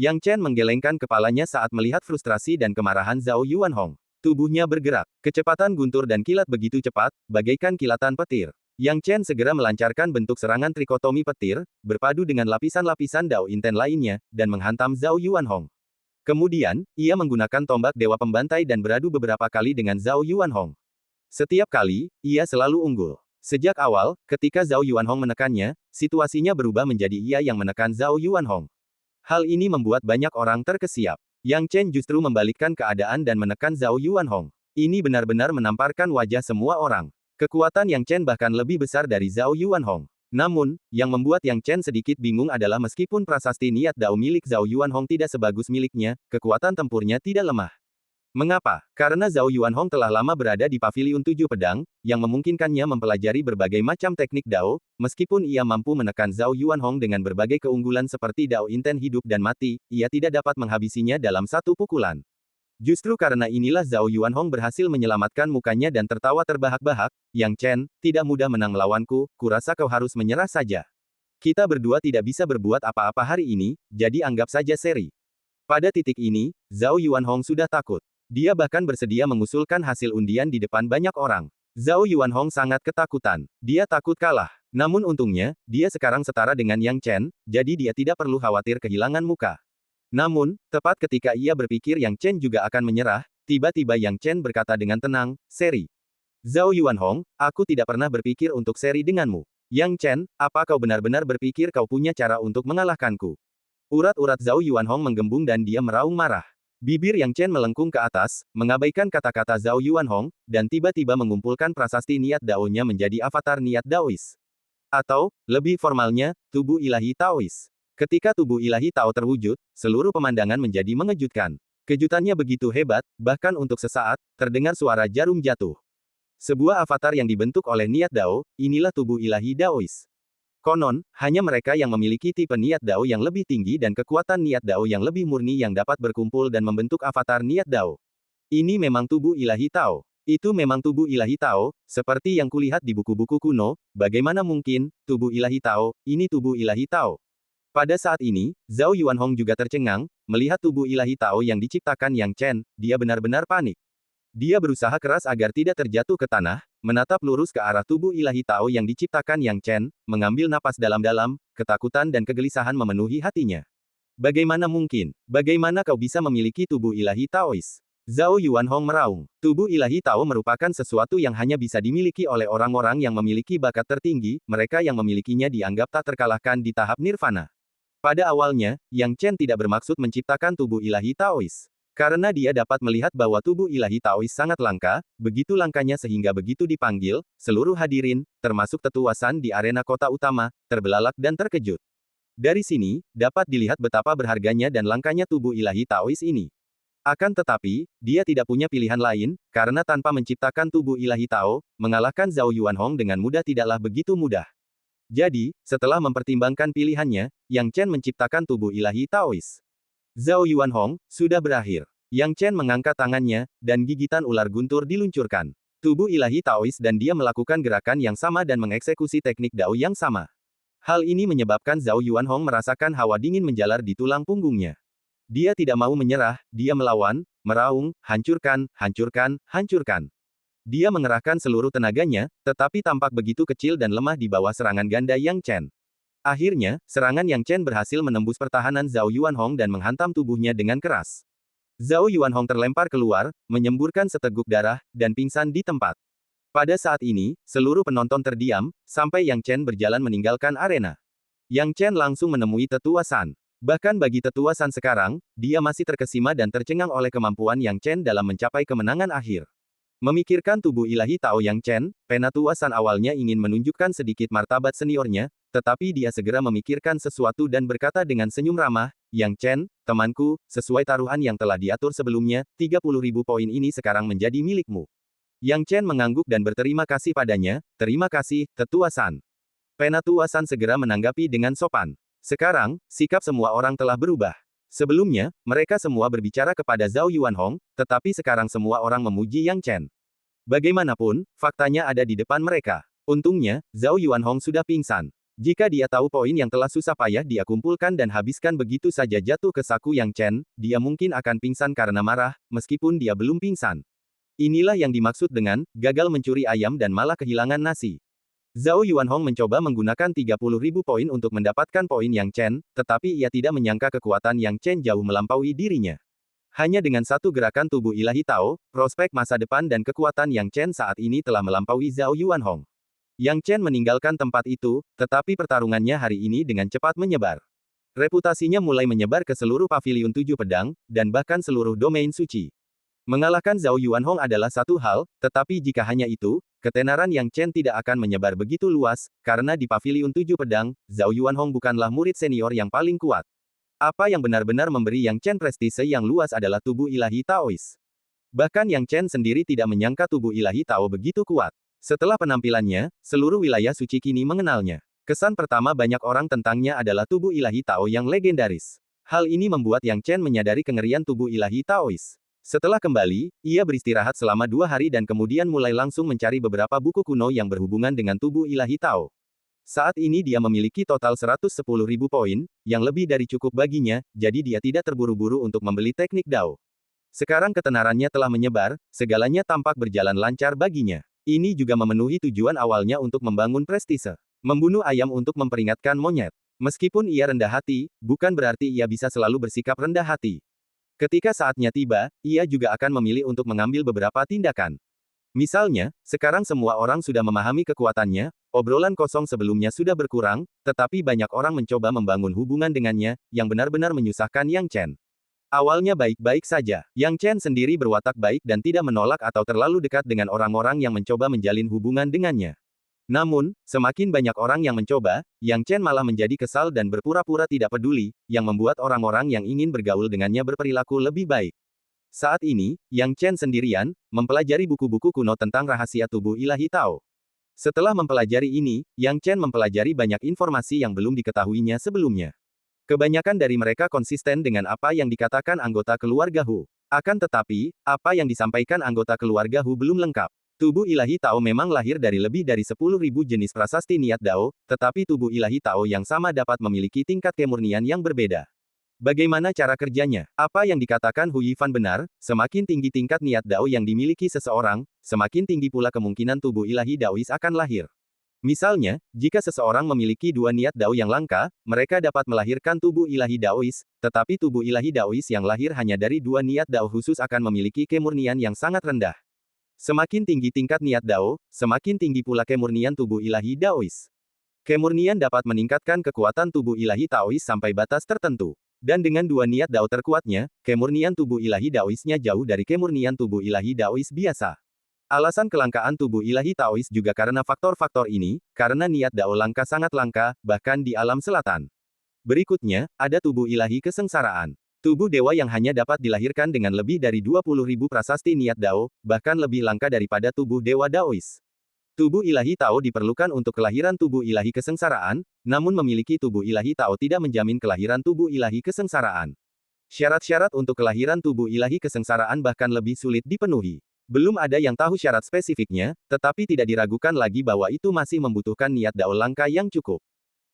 Yang Chen menggelengkan kepalanya saat melihat frustrasi dan kemarahan Zhao Yuanhong. Tubuhnya bergerak. Kecepatan guntur dan kilat begitu cepat, bagaikan kilatan petir. Yang Chen segera melancarkan bentuk serangan trikotomi petir, berpadu dengan lapisan-lapisan Dao Inten lainnya, dan menghantam Zhao Yuanhong. Kemudian, ia menggunakan tombak Dewa Pembantai dan beradu beberapa kali dengan Zhao Yuanhong. Setiap kali, ia selalu unggul. Sejak awal, ketika Zhao Yuanhong menekannya, situasinya berubah menjadi ia yang menekan Zhao Yuanhong. Hal ini membuat banyak orang terkesiap. Yang Chen justru membalikkan keadaan dan menekan Zhao Yuanhong. Ini benar-benar menamparkan wajah semua orang. Kekuatan Yang Chen bahkan lebih besar dari Zhao Yuanhong. Namun, yang membuat Yang Chen sedikit bingung adalah meskipun prasasti niat Dao milik Zhao Yuanhong tidak sebagus miliknya, kekuatan tempurnya tidak lemah. Mengapa? Karena Zhao Yuanhong telah lama berada di Paviliun Tujuh Pedang, yang memungkinkannya mempelajari berbagai macam teknik Dao, meskipun ia mampu menekan Zhao Yuanhong dengan berbagai keunggulan seperti Dao Inten hidup dan mati, ia tidak dapat menghabisinya dalam satu pukulan. Justru karena inilah Zhao Yuanhong berhasil menyelamatkan mukanya dan tertawa terbahak-bahak, Yang Chen, tidak mudah menang melawanku, kurasa kau harus menyerah saja. Kita berdua tidak bisa berbuat apa-apa hari ini, jadi anggap saja seri. Pada titik ini, Zhao Yuanhong sudah takut. Dia bahkan bersedia mengusulkan hasil undian di depan banyak orang. Zhao Yuanhong sangat ketakutan. Dia takut kalah. Namun untungnya, dia sekarang setara dengan Yang Chen, jadi dia tidak perlu khawatir kehilangan muka. Namun, tepat ketika ia berpikir Yang Chen juga akan menyerah, tiba-tiba Yang Chen berkata dengan tenang, "Seri. Zhao Yuanhong, aku tidak pernah berpikir untuk seri denganmu. Yang Chen, apa kau benar-benar berpikir kau punya cara untuk mengalahkanku?" Urat-urat Zhao Yuanhong menggembung dan dia meraung marah. Bibir Yang Chen melengkung ke atas, mengabaikan kata-kata Zhao Yuanhong, dan tiba-tiba mengumpulkan prasasti niat Dao-nya menjadi avatar niat Daois. Atau, lebih formalnya, tubuh ilahi Taois. Ketika tubuh ilahi Tao terwujud, seluruh pemandangan menjadi mengejutkan. Kejutannya begitu hebat, bahkan untuk sesaat, terdengar suara jarum jatuh. Sebuah avatar yang dibentuk oleh niat Dao, inilah tubuh ilahi Daois. Konon, hanya mereka yang memiliki tipe niat Dao yang lebih tinggi dan kekuatan niat Dao yang lebih murni yang dapat berkumpul dan membentuk avatar niat Dao. Ini memang tubuh ilahi Tao. Itu memang tubuh ilahi Tao, seperti yang kulihat di buku-buku kuno, bagaimana mungkin, tubuh ilahi Tao, ini tubuh ilahi Tao. Pada saat ini, Zhao Yuanhong juga tercengang, melihat tubuh ilahi Tao yang diciptakan Yang Chen, dia benar-benar panik. Dia berusaha keras agar tidak terjatuh ke tanah, menatap lurus ke arah tubuh ilahi Tao yang diciptakan Yang Chen, mengambil napas dalam-dalam, ketakutan dan kegelisahan memenuhi hatinya. Bagaimana mungkin? Bagaimana kau bisa memiliki tubuh ilahi Taois? Zhao Yuanhong meraung. Tubuh ilahi Tao merupakan sesuatu yang hanya bisa dimiliki oleh orang-orang yang memiliki bakat tertinggi, mereka yang memilikinya dianggap tak terkalahkan di tahap nirvana. Pada awalnya, Yang Chen tidak bermaksud menciptakan tubuh ilahi Taois. Karena dia dapat melihat bahwa tubuh ilahi Taois sangat langka, begitu langkanya sehingga begitu dipanggil, seluruh hadirin, termasuk tetuasan di arena kota utama, terbelalak dan terkejut. Dari sini, dapat dilihat betapa berharganya dan langkanya tubuh ilahi Taois ini. Akan tetapi, dia tidak punya pilihan lain, karena tanpa menciptakan tubuh ilahi Tao, mengalahkan Zhao Yuanhong dengan mudah tidaklah begitu mudah. Jadi, setelah mempertimbangkan pilihannya, Yang Chen menciptakan tubuh ilahi Taois. Zhao Yuanhong, sudah berakhir. Yang Chen mengangkat tangannya, dan gigitan ular guntur diluncurkan. Tubuh ilahi Taois dan dia melakukan gerakan yang sama dan mengeksekusi teknik Dao yang sama. Hal ini menyebabkan Zhao Yuanhong merasakan hawa dingin menjalar di tulang punggungnya. Dia tidak mau menyerah, dia melawan, meraung, hancurkan, hancurkan, hancurkan. Dia mengerahkan seluruh tenaganya, tetapi tampak begitu kecil dan lemah di bawah serangan ganda Yang Chen. Akhirnya, serangan Yang Chen berhasil menembus pertahanan Zhao Yuanhong dan menghantam tubuhnya dengan keras. Zhao Yuanhong terlempar keluar, menyemburkan seteguk darah, dan pingsan di tempat. Pada saat ini, seluruh penonton terdiam, sampai Yang Chen berjalan meninggalkan arena. Yang Chen langsung menemui Tetua San. Bahkan bagi Tetua San sekarang, dia masih terkesima dan tercengang oleh kemampuan Yang Chen dalam mencapai kemenangan akhir. Memikirkan tubuh ilahi Tao Yang Chen, Penatua San awalnya ingin menunjukkan sedikit martabat seniornya, tetapi dia segera memikirkan sesuatu dan berkata dengan senyum ramah, Yang Chen, temanku, sesuai taruhan yang telah diatur sebelumnya, 30.000 poin ini sekarang menjadi milikmu. Yang Chen mengangguk dan berterima kasih padanya, terima kasih, Tetua San. Penatua San segera menanggapi dengan sopan. Sekarang, sikap semua orang telah berubah. Sebelumnya, mereka semua berbicara kepada Zhao Yuanhong, tetapi sekarang semua orang memuji Yang Chen. Bagaimanapun, faktanya ada di depan mereka. Untungnya, Zhao Yuanhong sudah pingsan. Jika dia tahu poin yang telah susah payah dia kumpulkan dan habiskan begitu saja jatuh ke saku Yang Chen, dia mungkin akan pingsan karena marah, meskipun dia belum pingsan. Inilah yang dimaksud dengan, gagal mencuri ayam dan malah kehilangan nasi. Zhao Yuanhong mencoba menggunakan 30.000 poin untuk mendapatkan poin Yang Chen, tetapi ia tidak menyangka kekuatan Yang Chen jauh melampaui dirinya. Hanya dengan satu gerakan tubuh ilahi Tao, prospek masa depan dan kekuatan Yang Chen saat ini telah melampaui Zhao Yuanhong. Yang Chen meninggalkan tempat itu, tetapi pertarungannya hari ini dengan cepat menyebar. Reputasinya mulai menyebar ke seluruh Paviliun Tujuh Pedang, dan bahkan seluruh domain suci. Mengalahkan Zhao Yuanhong adalah satu hal, tetapi jika hanya itu, ketenaran Yang Chen tidak akan menyebar begitu luas, karena di Paviliun Tujuh Pedang, Zhao Yuanhong bukanlah murid senior yang paling kuat. Apa yang benar-benar memberi Yang Chen prestise yang luas adalah tubuh ilahi Taois. Bahkan Yang Chen sendiri tidak menyangka tubuh ilahi Tao begitu kuat. Setelah penampilannya, seluruh wilayah suci kini mengenalnya. Kesan pertama banyak orang tentangnya adalah tubuh ilahi Tao yang legendaris. Hal ini membuat Yang Chen menyadari kengerian tubuh ilahi Taois. Setelah kembali, ia beristirahat selama 2 hari dan kemudian mulai langsung mencari beberapa buku kuno yang berhubungan dengan tubuh ilahi Tao. Saat ini dia memiliki total 110.000 poin, yang lebih dari cukup baginya, jadi dia tidak terburu-buru untuk membeli teknik Dao. Sekarang ketenarannya telah menyebar, segalanya tampak berjalan lancar baginya. Ini juga memenuhi tujuan awalnya untuk membangun prestise. Membunuh ayam untuk memperingatkan monyet. Meskipun ia rendah hati, bukan berarti ia bisa selalu bersikap rendah hati. Ketika saatnya tiba, ia juga akan memilih untuk mengambil beberapa tindakan. Misalnya, sekarang semua orang sudah memahami kekuatannya, obrolan kosong sebelumnya sudah berkurang, tetapi banyak orang mencoba membangun hubungan dengannya, yang benar-benar menyusahkan Yang Chen. Awalnya baik-baik saja, Yang Chen sendiri berwatak baik dan tidak menolak atau terlalu dekat dengan orang-orang yang mencoba menjalin hubungan dengannya. Namun, semakin banyak orang yang mencoba, Yang Chen malah menjadi kesal dan berpura-pura tidak peduli, yang membuat orang-orang yang ingin bergaul dengannya berperilaku lebih baik. Saat ini, Yang Chen sendirian, mempelajari buku-buku kuno tentang rahasia tubuh ilahi Tao. Setelah mempelajari ini, Yang Chen mempelajari banyak informasi yang belum diketahuinya sebelumnya. Kebanyakan dari mereka konsisten dengan apa yang dikatakan anggota keluarga Hu. Akan tetapi, apa yang disampaikan anggota keluarga Hu belum lengkap. Tubuh ilahi Tao memang lahir dari lebih dari 10.000 jenis prasasti niat Dao, tetapi tubuh ilahi Tao yang sama dapat memiliki tingkat kemurnian yang berbeda. Bagaimana cara kerjanya? Apa yang dikatakan Hu Yifan benar, semakin tinggi tingkat niat Dao yang dimiliki seseorang, semakin tinggi pula kemungkinan tubuh ilahi Daois akan lahir. Misalnya, jika seseorang memiliki 2 niat Dao yang langka, mereka dapat melahirkan tubuh ilahi Daois, tetapi tubuh ilahi Daois yang lahir hanya dari 2 niat Dao khusus akan memiliki kemurnian yang sangat rendah. Semakin tinggi tingkat niat Dao, semakin tinggi pula kemurnian tubuh ilahi Daois. Kemurnian dapat meningkatkan kekuatan tubuh ilahi Taois sampai batas tertentu. Dan dengan 2 niat Dao terkuatnya, kemurnian tubuh ilahi Daoisnya jauh dari kemurnian tubuh ilahi Daois biasa. Alasan kelangkaan tubuh ilahi Taois juga karena faktor-faktor ini, karena niat Dao langka sangat langka, bahkan di alam selatan. Berikutnya, ada tubuh ilahi kesengsaraan. Tubuh dewa yang hanya dapat dilahirkan dengan lebih dari 20.000 prasasti niat Dao, bahkan lebih langka daripada tubuh dewa Daois. Tubuh ilahi Tao diperlukan untuk kelahiran tubuh ilahi kesengsaraan, namun memiliki tubuh ilahi Tao tidak menjamin kelahiran tubuh ilahi kesengsaraan. Syarat-syarat untuk kelahiran tubuh ilahi kesengsaraan bahkan lebih sulit dipenuhi. Belum ada yang tahu syarat spesifiknya, tetapi tidak diragukan lagi bahwa itu masih membutuhkan niat Dao langka yang cukup.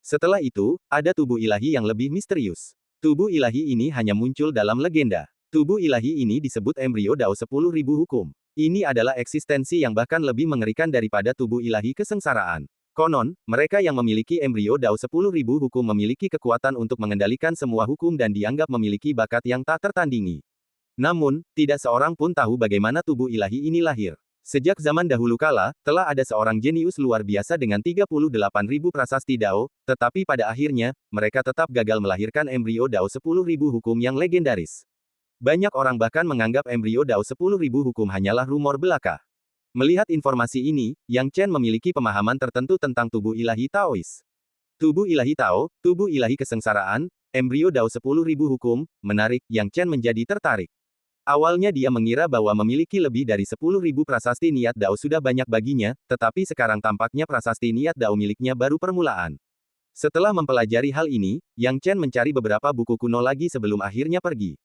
Setelah itu, ada tubuh ilahi yang lebih misterius. Tubuh ilahi ini hanya muncul dalam legenda. Tubuh ilahi ini disebut embrio Dao 10.000 hukum. Ini adalah eksistensi yang bahkan lebih mengerikan daripada tubuh ilahi kesengsaraan. Konon, mereka yang memiliki embrio Dao 10.000 hukum memiliki kekuatan untuk mengendalikan semua hukum dan dianggap memiliki bakat yang tak tertandingi. Namun, tidak seorang pun tahu bagaimana tubuh ilahi ini lahir. Sejak zaman dahulu kala, telah ada seorang jenius luar biasa dengan 38.000 prasasti Dao, tetapi pada akhirnya, mereka tetap gagal melahirkan embrio Dao 10.000 hukum yang legendaris. Banyak orang bahkan menganggap embrio Dao 10.000 hukum hanyalah rumor belaka. Melihat informasi ini, Yang Chen memiliki pemahaman tertentu tentang tubuh ilahi Taois. Tubuh ilahi Tao, tubuh ilahi kesengsaraan, embrio Dao 10.000 hukum, menarik, Yang Chen menjadi tertarik. Awalnya dia mengira bahwa memiliki lebih dari 10.000 prasasti niat Dao sudah banyak baginya, tetapi sekarang tampaknya prasasti niat Dao miliknya baru permulaan. Setelah mempelajari hal ini, Yang Chen mencari beberapa buku kuno lagi sebelum akhirnya pergi.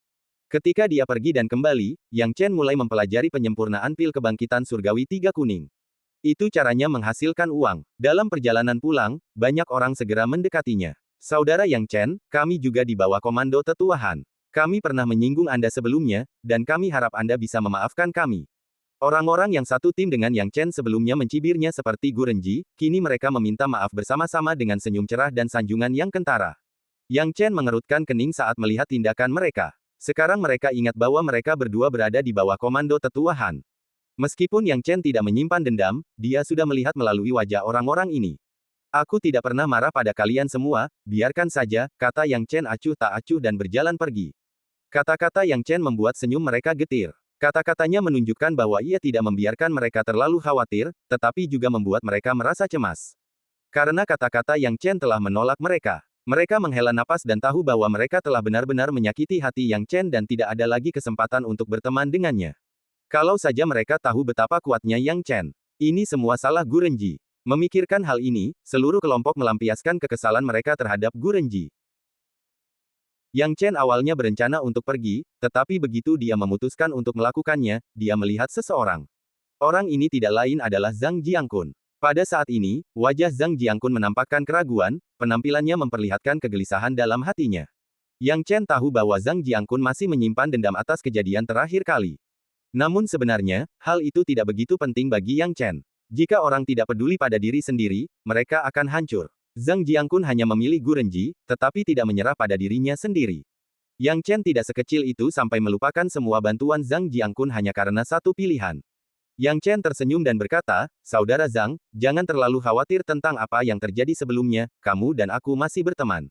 Ketika dia pergi dan kembali, Yang Chen mulai mempelajari penyempurnaan pil kebangkitan surgawi 3 kuning. Itu caranya menghasilkan uang. Dalam perjalanan pulang, banyak orang segera mendekatinya. Saudara Yang Chen, kami juga di bawah komando tetuahan. Kami pernah menyinggung Anda sebelumnya, dan kami harap Anda bisa memaafkan kami. Orang-orang yang satu tim dengan Yang Chen sebelumnya mencibirnya seperti Gurenji, kini mereka meminta maaf bersama-sama dengan senyum cerah dan sanjungan yang kentara. Yang Chen mengerutkan kening saat melihat tindakan mereka. Sekarang mereka ingat bahwa mereka berdua berada di bawah komando tetuahan. Meskipun Yang Chen tidak menyimpan dendam, dia sudah melihat melalui wajah orang-orang ini. Aku tidak pernah marah pada kalian semua, biarkan saja, kata Yang Chen acuh tak acuh dan berjalan pergi. Kata-kata Yang Chen membuat senyum mereka getir. Kata-katanya menunjukkan bahwa ia tidak membiarkan mereka terlalu khawatir, tetapi juga membuat mereka merasa cemas. Karena kata-kata Yang Chen telah menolak mereka. Mereka menghela napas dan tahu bahwa mereka telah benar-benar menyakiti hati Yang Chen dan tidak ada lagi kesempatan untuk berteman dengannya. Kalau saja mereka tahu betapa kuatnya Yang Chen. Ini semua salah Gu Renji. Memikirkan hal ini, seluruh kelompok melampiaskan kekesalan mereka terhadap Gu Renji. Yang Chen awalnya berencana untuk pergi, tetapi begitu dia memutuskan untuk melakukannya, dia melihat seseorang. Orang ini tidak lain adalah Zhang Jiangkun. Pada saat ini, wajah Zhang Jiangkun menampakkan keraguan, penampilannya memperlihatkan kegelisahan dalam hatinya. Yang Chen tahu bahwa Zhang Jiangkun masih menyimpan dendam atas kejadian terakhir kali. Namun sebenarnya, hal itu tidak begitu penting bagi Yang Chen. Jika orang tidak peduli pada diri sendiri, mereka akan hancur. Zhang Jiangkun hanya memilih Gu Renji, tetapi tidak menyerah pada dirinya sendiri. Yang Chen tidak sekecil itu sampai melupakan semua bantuan Zhang Jiangkun hanya karena satu pilihan. Yang Chen tersenyum dan berkata, "Saudara Zhang, jangan terlalu khawatir tentang apa yang terjadi sebelumnya, kamu dan aku masih berteman."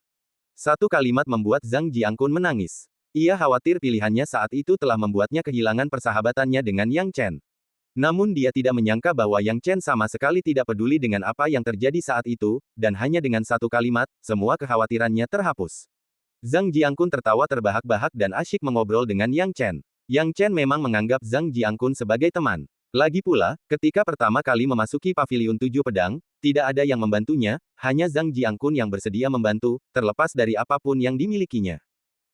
Satu kalimat membuat Zhang Jiangkun menangis. Ia khawatir pilihannya saat itu telah membuatnya kehilangan persahabatannya dengan Yang Chen. Namun dia tidak menyangka bahwa Yang Chen sama sekali tidak peduli dengan apa yang terjadi saat itu, dan hanya dengan satu kalimat, semua kekhawatirannya terhapus. Zhang Jiangkun tertawa terbahak-bahak dan asyik mengobrol dengan Yang Chen. Yang Chen memang menganggap Zhang Jiangkun sebagai teman. Lagi pula, ketika pertama kali memasuki paviliun 7 pedang, tidak ada yang membantunya, hanya Zhang Jiangkun yang bersedia membantu, terlepas dari apapun yang dimilikinya.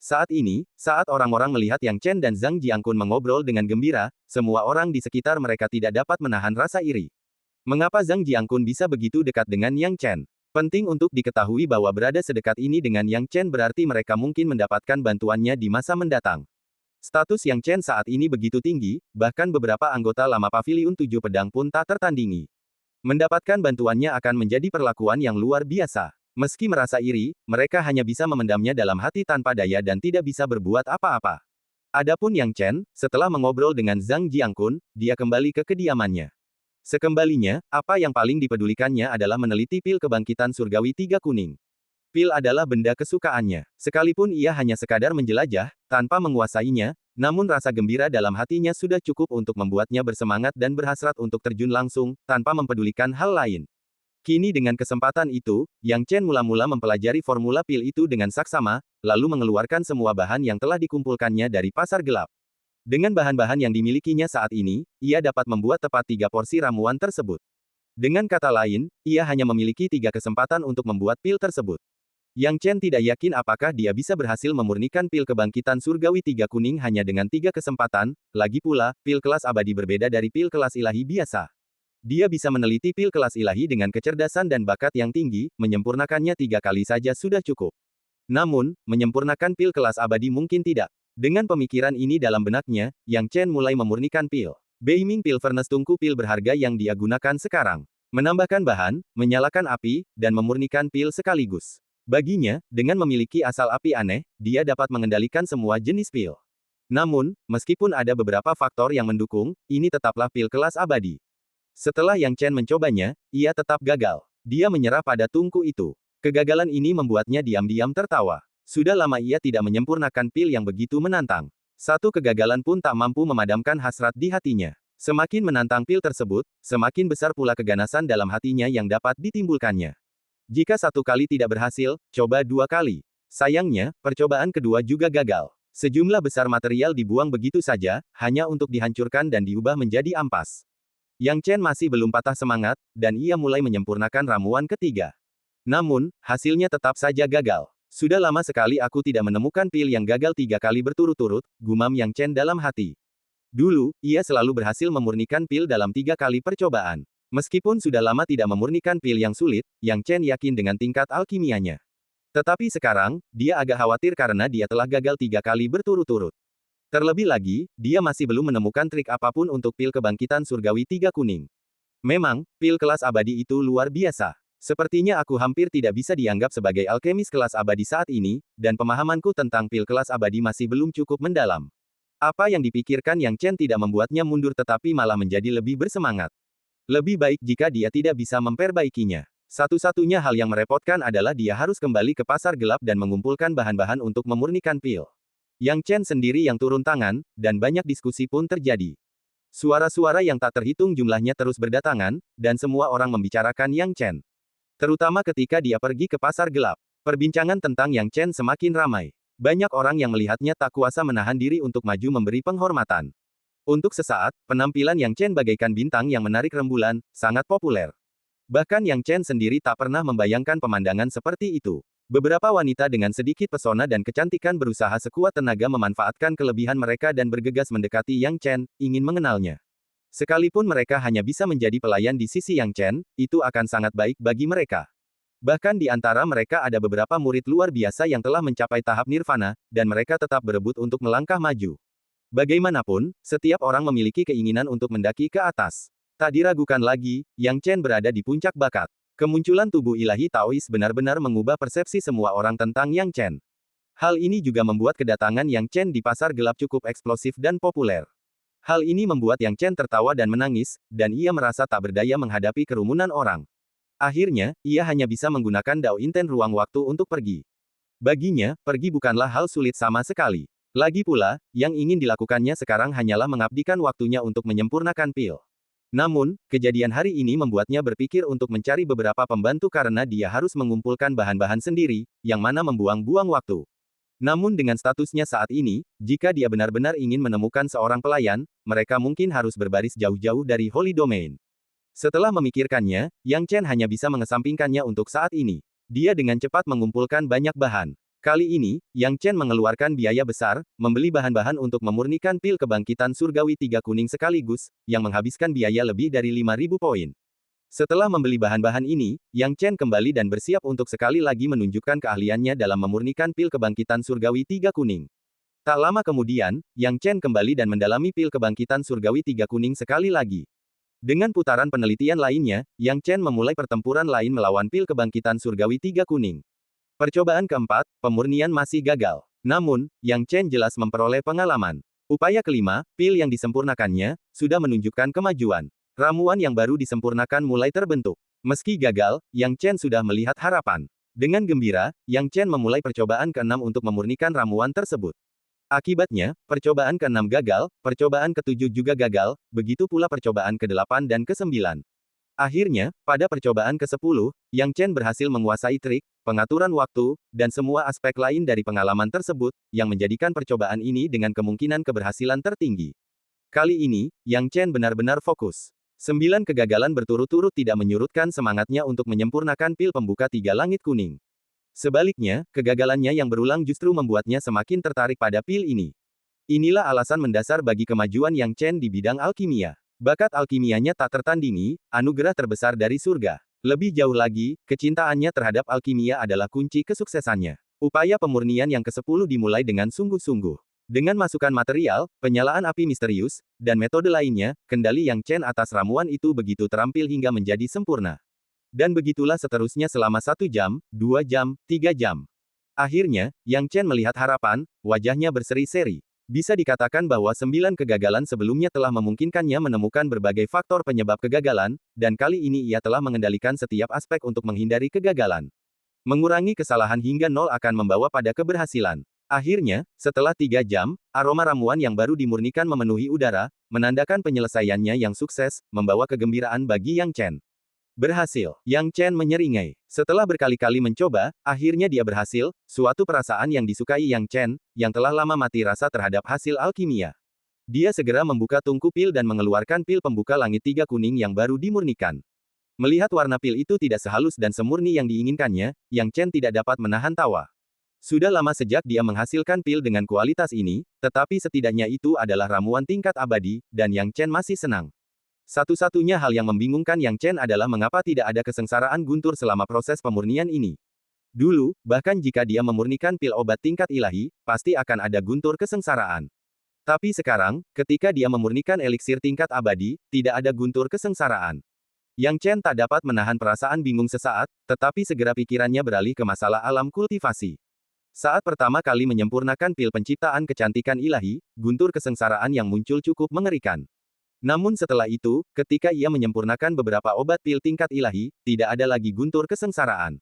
Saat ini, saat orang-orang melihat Yang Chen dan Zhang Jiangkun mengobrol dengan gembira, semua orang di sekitar mereka tidak dapat menahan rasa iri. Mengapa Zhang Jiangkun bisa begitu dekat dengan Yang Chen? Penting untuk diketahui bahwa berada sedekat ini dengan Yang Chen berarti mereka mungkin mendapatkan bantuannya di masa mendatang. Status Yang Chen saat ini begitu tinggi, bahkan beberapa anggota lama Paviliun 7 Pedang pun tak tertandingi. Mendapatkan bantuannya akan menjadi perlakuan yang luar biasa. Meski merasa iri, mereka hanya bisa memendamnya dalam hati tanpa daya dan tidak bisa berbuat apa-apa. Adapun Yang Chen, setelah mengobrol dengan Zhang Jiangkun, dia kembali ke kediamannya. Sekembalinya, apa yang paling dipedulikannya adalah meneliti pil kebangkitan surgawi 3 kuning. Pil adalah benda kesukaannya. Sekalipun ia hanya sekadar menjelajah, tanpa menguasainya, namun rasa gembira dalam hatinya sudah cukup untuk membuatnya bersemangat dan berhasrat untuk terjun langsung, tanpa mempedulikan hal lain. Kini dengan kesempatan itu, Yang Chen mula-mula mempelajari formula pil itu dengan saksama, lalu mengeluarkan semua bahan yang telah dikumpulkannya dari pasar gelap. Dengan bahan-bahan yang dimilikinya saat ini, ia dapat membuat tepat 3 porsi ramuan tersebut. Dengan kata lain, ia hanya memiliki 3 kesempatan untuk membuat pil tersebut. Yang Chen tidak yakin apakah dia bisa berhasil memurnikan pil kebangkitan surgawi 3 kuning hanya dengan 3 kesempatan, lagi pula, pil kelas abadi berbeda dari pil kelas ilahi biasa. Dia bisa meneliti pil kelas ilahi dengan kecerdasan dan bakat yang tinggi, menyempurnakannya 3 kali saja sudah cukup. Namun, menyempurnakan pil kelas abadi mungkin tidak. Dengan pemikiran ini dalam benaknya, Yang Chen mulai memurnikan pil. Beiming pil furnace tungku pil berharga yang dia gunakan sekarang. Menambahkan bahan, menyalakan api, dan memurnikan pil sekaligus. Baginya, dengan memiliki asal api aneh, dia dapat mengendalikan semua jenis pil. Namun, meskipun ada beberapa faktor yang mendukung, ini tetaplah pil kelas abadi. Setelah Yang Chen mencobanya, ia tetap gagal. Dia menyerah pada tungku itu. Kegagalan ini membuatnya diam-diam tertawa. Sudah lama ia tidak menyempurnakan pil yang begitu menantang. Satu kegagalan pun tak mampu memadamkan hasrat di hatinya. Semakin menantang pil tersebut, semakin besar pula keganasan dalam hatinya yang dapat ditimbulkannya. Jika satu kali tidak berhasil, coba 2 kali. Sayangnya, percobaan kedua juga gagal. Sejumlah besar material dibuang begitu saja, hanya untuk dihancurkan dan diubah menjadi ampas. Yang Chen masih belum patah semangat, dan ia mulai menyempurnakan ramuan ketiga. Namun, hasilnya tetap saja gagal. Sudah lama sekali aku tidak menemukan pil yang gagal 3 kali berturut-turut, gumam Yang Chen dalam hati. Dulu, ia selalu berhasil memurnikan pil dalam 3 kali percobaan. Meskipun sudah lama tidak memurnikan pil yang sulit, Yang Chen yakin dengan tingkat alkimianya. Tetapi sekarang, dia agak khawatir karena dia telah gagal 3 kali berturut-turut. Terlebih lagi, dia masih belum menemukan trik apapun untuk pil kebangkitan surgawi 3 kuning. Memang, pil kelas abadi itu luar biasa. Sepertinya aku hampir tidak bisa dianggap sebagai alkemis kelas abadi saat ini, dan pemahamanku tentang pil kelas abadi masih belum cukup mendalam. Apa yang dipikirkan Yang Chen tidak membuatnya mundur tetapi malah menjadi lebih bersemangat. Lebih baik jika dia tidak bisa memperbaikinya. Satu-satunya hal yang merepotkan adalah dia harus kembali ke pasar gelap dan mengumpulkan bahan-bahan untuk memurnikan pil. Yang Chen sendiri yang turun tangan, dan banyak diskusi pun terjadi. Suara-suara yang tak terhitung jumlahnya terus berdatangan, dan semua orang membicarakan Yang Chen. Terutama ketika dia pergi ke pasar gelap. Perbincangan tentang Yang Chen semakin ramai. Banyak orang yang melihatnya tak kuasa menahan diri untuk maju memberi penghormatan. Untuk sesaat, penampilan Yang Chen bagaikan bintang yang menarik rembulan, sangat populer. Bahkan Yang Chen sendiri tak pernah membayangkan pemandangan seperti itu. Beberapa wanita dengan sedikit pesona dan kecantikan berusaha sekuat tenaga memanfaatkan kelebihan mereka dan bergegas mendekati Yang Chen, ingin mengenalnya. Sekalipun mereka hanya bisa menjadi pelayan di sisi Yang Chen, itu akan sangat baik bagi mereka. Bahkan di antara mereka ada beberapa murid luar biasa yang telah mencapai tahap nirvana, dan mereka tetap berebut untuk melangkah maju. Bagaimanapun, setiap orang memiliki keinginan untuk mendaki ke atas. Tak diragukan lagi, Yang Chen berada di puncak bakat. Kemunculan tubuh ilahi Taois benar-benar mengubah persepsi semua orang tentang Yang Chen. Hal ini juga membuat kedatangan Yang Chen di pasar gelap cukup eksplosif dan populer. Hal ini membuat Yang Chen tertawa dan menangis, dan ia merasa tak berdaya menghadapi kerumunan orang. Akhirnya, ia hanya bisa menggunakan Dao Inten ruang waktu untuk pergi. Baginya, pergi bukanlah hal sulit sama sekali. Lagi pula, yang ingin dilakukannya sekarang hanyalah mengabdikan waktunya untuk menyempurnakan pil. Namun, kejadian hari ini membuatnya berpikir untuk mencari beberapa pembantu karena dia harus mengumpulkan bahan-bahan sendiri, yang mana membuang-buang waktu. Namun dengan statusnya saat ini, jika dia benar-benar ingin menemukan seorang pelayan, mereka mungkin harus berbaris jauh-jauh dari Holy Domain. Setelah memikirkannya, Yang Chen hanya bisa mengesampingkannya untuk saat ini. Dia dengan cepat mengumpulkan banyak bahan. Kali ini, Yang Chen mengeluarkan biaya besar, membeli bahan-bahan untuk memurnikan pil kebangkitan surgawi 3 kuning sekaligus, yang menghabiskan biaya lebih dari 5.000 poin. Setelah membeli bahan-bahan ini, Yang Chen kembali dan bersiap untuk sekali lagi menunjukkan keahliannya dalam memurnikan pil kebangkitan surgawi 3 kuning. Tak lama kemudian, Yang Chen kembali dan mendalami pil kebangkitan surgawi 3 kuning sekali lagi. Dengan putaran penelitian lainnya, Yang Chen memulai pertempuran lain melawan pil kebangkitan surgawi 3 kuning. Percobaan keempat, pemurnian masih gagal. Namun, Yang Chen jelas memperoleh pengalaman. Upaya kelima, pil yang disempurnakannya, sudah menunjukkan kemajuan. Ramuan yang baru disempurnakan mulai terbentuk. Meski gagal, Yang Chen sudah melihat harapan. Dengan gembira, Yang Chen memulai percobaan keenam untuk memurnikan ramuan tersebut. Akibatnya, percobaan keenam gagal, percobaan ketujuh juga gagal, begitu pula percobaan ke-8 dan ke-9. Akhirnya, pada percobaan ke-10, Yang Chen berhasil menguasai trik, pengaturan waktu, dan semua aspek lain dari pengalaman tersebut, yang menjadikan percobaan ini dengan kemungkinan keberhasilan tertinggi. Kali ini, Yang Chen benar-benar fokus. 9 kegagalan berturut-turut tidak menyurutkan semangatnya untuk menyempurnakan pil pembuka 3 langit kuning. Sebaliknya, kegagalannya yang berulang justru membuatnya semakin tertarik pada pil ini. Inilah alasan mendasar bagi kemajuan Yang Chen di bidang alkimia. Bakat alkimianya tak tertandingi, anugerah terbesar dari surga. Lebih jauh lagi, kecintaannya terhadap alkimia adalah kunci kesuksesannya. Upaya pemurnian yang ke-10 dimulai dengan sungguh-sungguh. Dengan masukan material, penyalaan api misterius, dan metode lainnya, kendali Yang Chen atas ramuan itu begitu terampil hingga menjadi sempurna. Dan begitulah seterusnya selama 1 jam, 2 jam, 3 jam. Akhirnya, Yang Chen melihat harapan, wajahnya berseri-seri. Bisa dikatakan bahwa 9 kegagalan sebelumnya telah memungkinkannya menemukan berbagai faktor penyebab kegagalan, dan kali ini ia telah mengendalikan setiap aspek untuk menghindari kegagalan. Mengurangi kesalahan hingga 0 akan membawa pada keberhasilan. Akhirnya, setelah 3 jam, aroma ramuan yang baru dimurnikan memenuhi udara, menandakan penyelesaiannya yang sukses, membawa kegembiraan bagi Yang Chen. Berhasil. Yang Chen menyeringai. Setelah berkali-kali mencoba, akhirnya dia berhasil, suatu perasaan yang disukai Yang Chen, yang telah lama mati rasa terhadap hasil alkimia. Dia segera membuka tungku pil dan mengeluarkan pil pembuka langit 3 kuning yang baru dimurnikan. Melihat warna pil itu tidak sehalus dan semurni yang diinginkannya, Yang Chen tidak dapat menahan tawa. Sudah lama sejak dia menghasilkan pil dengan kualitas ini, tetapi setidaknya itu adalah ramuan tingkat abadi, dan Yang Chen masih senang. Satu-satunya hal yang membingungkan Yang Chen adalah mengapa tidak ada kesengsaraan guntur selama proses pemurnian ini. Dulu, bahkan jika dia memurnikan pil obat tingkat ilahi, pasti akan ada guntur kesengsaraan. Tapi sekarang, ketika dia memurnikan eliksir tingkat abadi, tidak ada guntur kesengsaraan. Yang Chen tak dapat menahan perasaan bingung sesaat, tetapi segera pikirannya beralih ke masalah alam kultivasi. Saat pertama kali menyempurnakan pil penciptaan kecantikan ilahi, guntur kesengsaraan yang muncul cukup mengerikan. Namun setelah itu, ketika ia menyempurnakan beberapa obat pil tingkat ilahi, tidak ada lagi guntur kesengsaraan.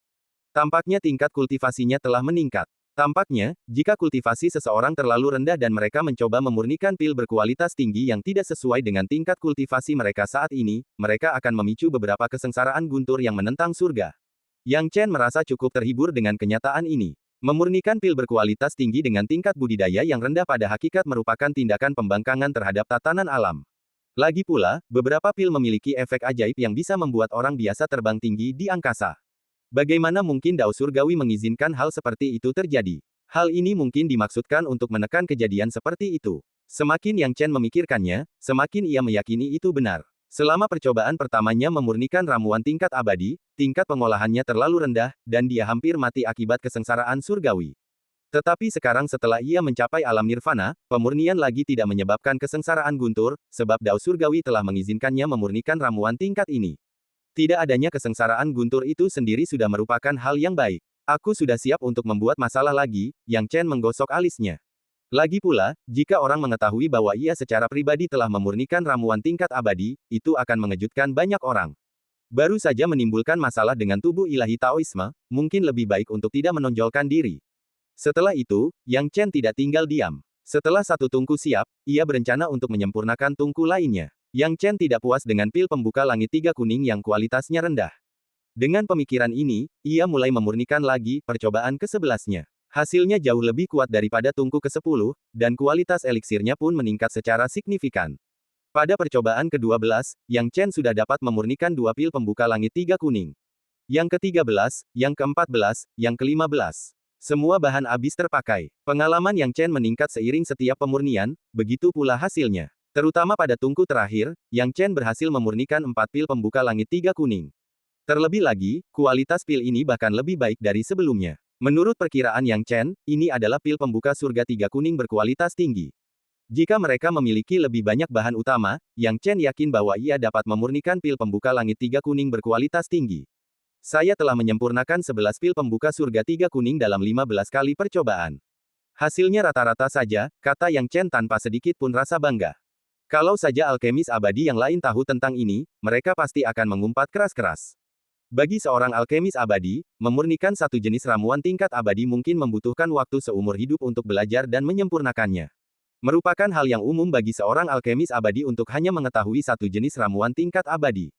Tampaknya tingkat kultivasinya telah meningkat. Tampaknya, jika kultivasi seseorang terlalu rendah dan mereka mencoba memurnikan pil berkualitas tinggi yang tidak sesuai dengan tingkat kultivasi mereka saat ini, mereka akan memicu beberapa kesengsaraan guntur yang menentang surga. Yang Chen merasa cukup terhibur dengan kenyataan ini. Memurnikan pil berkualitas tinggi dengan tingkat budidaya yang rendah pada hakikat merupakan tindakan pembangkangan terhadap tatanan alam. Lagi pula, beberapa pil memiliki efek ajaib yang bisa membuat orang biasa terbang tinggi di angkasa. Bagaimana mungkin Dao Surgawi mengizinkan hal seperti itu terjadi? Hal ini mungkin dimaksudkan untuk menekan kejadian seperti itu. Semakin Yang Chen memikirkannya, semakin ia meyakini itu benar. Selama percobaan pertamanya memurnikan ramuan tingkat abadi, tingkat pengolahannya terlalu rendah, dan dia hampir mati akibat kesengsaraan surgawi. Tetapi sekarang setelah ia mencapai alam nirvana, pemurnian lagi tidak menyebabkan kesengsaraan guntur, sebab Dao Surgawi telah mengizinkannya memurnikan ramuan tingkat ini. Tidak adanya kesengsaraan guntur itu sendiri sudah merupakan hal yang baik. Aku sudah siap untuk membuat masalah lagi, Yang Chen menggosok alisnya. Lagi pula, jika orang mengetahui bahwa ia secara pribadi telah memurnikan ramuan tingkat abadi, itu akan mengejutkan banyak orang. Baru saja menimbulkan masalah dengan tubuh ilahi Taoisme, mungkin lebih baik untuk tidak menonjolkan diri. Setelah itu, Yang Chen tidak tinggal diam. Setelah satu tungku siap, ia berencana untuk menyempurnakan tungku lainnya. Yang Chen tidak puas dengan pil pembuka langit tiga kuning yang kualitasnya rendah. Dengan pemikiran ini, ia mulai memurnikan lagi percobaan ke-11-nya. Hasilnya jauh lebih kuat daripada tungku ke-10, dan kualitas eliksirnya pun meningkat secara signifikan. Pada percobaan ke-12, Yang Chen sudah dapat memurnikan dua pil pembuka langit tiga kuning. Yang ke-13, yang ke-14, yang ke-15. Semua bahan habis terpakai. Pengalaman Yang Chen meningkat seiring setiap pemurnian, begitu pula hasilnya. Terutama pada tungku terakhir, Yang Chen berhasil memurnikan 4 pil pembuka langit tiga kuning. Terlebih lagi, kualitas pil ini bahkan lebih baik dari sebelumnya. Menurut perkiraan Yang Chen, ini adalah pil pembuka surga tiga kuning berkualitas tinggi. Jika mereka memiliki lebih banyak bahan utama, Yang Chen yakin bahwa ia dapat memurnikan pil pembuka langit tiga kuning berkualitas tinggi. Saya telah menyempurnakan 11 pil pembuka surga tiga kuning dalam 15 kali percobaan. Hasilnya rata-rata saja, kata Yang Chen tanpa sedikit pun rasa bangga. Kalau saja alkemis abadi yang lain tahu tentang ini, mereka pasti akan mengumpat keras-keras. Bagi seorang alkemis abadi, memurnikan satu jenis ramuan tingkat abadi mungkin membutuhkan waktu seumur hidup untuk belajar dan menyempurnakannya. Merupakan hal yang umum bagi seorang alkemis abadi untuk hanya mengetahui satu jenis ramuan tingkat abadi.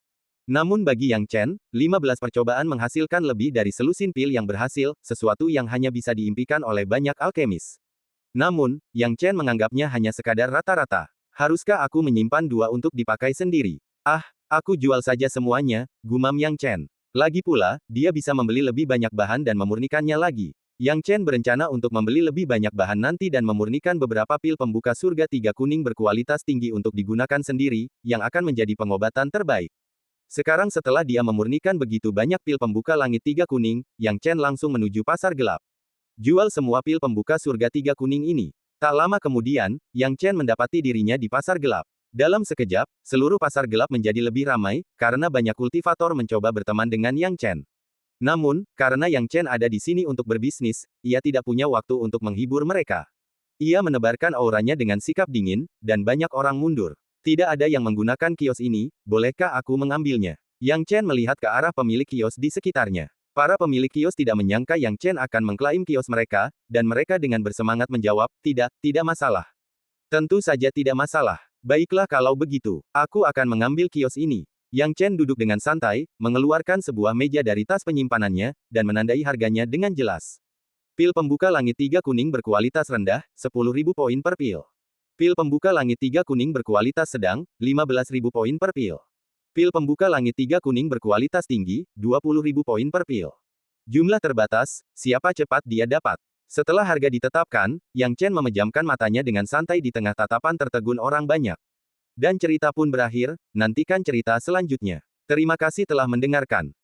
Namun bagi Yang Chen, 15 percobaan menghasilkan lebih dari selusin pil yang berhasil, sesuatu yang hanya bisa diimpikan oleh banyak alkemis. Namun, Yang Chen menganggapnya hanya sekadar rata-rata. Haruskah aku menyimpan dua untuk dipakai sendiri? Ah, aku jual saja semuanya, gumam Yang Chen. Lagi pula, dia bisa membeli lebih banyak bahan dan memurnikannya lagi. Yang Chen berencana untuk membeli lebih banyak bahan nanti dan memurnikan beberapa pil pembuka surga tiga kuning berkualitas tinggi untuk digunakan sendiri, yang akan menjadi pengobatan terbaik. Sekarang setelah dia memurnikan begitu banyak pil pembuka langit tiga kuning, Yang Chen langsung menuju pasar gelap. Jual semua pil pembuka surga tiga kuning ini. Tak lama kemudian, Yang Chen mendapati dirinya di pasar gelap. Dalam sekejap, seluruh pasar gelap menjadi lebih ramai, karena banyak kultivator mencoba berteman dengan Yang Chen. Namun, karena Yang Chen ada di sini untuk berbisnis, ia tidak punya waktu untuk menghibur mereka. Ia menebarkan auranya dengan sikap dingin, dan banyak orang mundur. Tidak ada yang menggunakan kios ini, bolehkah aku mengambilnya? Yang Chen melihat ke arah pemilik kios di sekitarnya. Para pemilik kios tidak menyangka Yang Chen akan mengklaim kios mereka, dan mereka dengan bersemangat menjawab, tidak masalah. Tentu saja tidak masalah. Baiklah kalau begitu, aku akan mengambil kios ini. Yang Chen duduk dengan santai, mengeluarkan sebuah meja dari tas penyimpanannya, dan menandai harganya dengan jelas. Pil pembuka langit tiga kuning berkualitas rendah, 10.000 poin per pil. Pil pembuka langit tiga kuning berkualitas sedang, 15.000 poin per pil. Pil pembuka langit tiga kuning berkualitas tinggi, 20.000 poin per pil. Jumlah terbatas, siapa cepat dia dapat. Setelah harga ditetapkan, Yang Chen memejamkan matanya dengan santai di tengah tatapan tertegun orang banyak. Dan cerita pun berakhir, nantikan cerita selanjutnya. Terima kasih telah mendengarkan.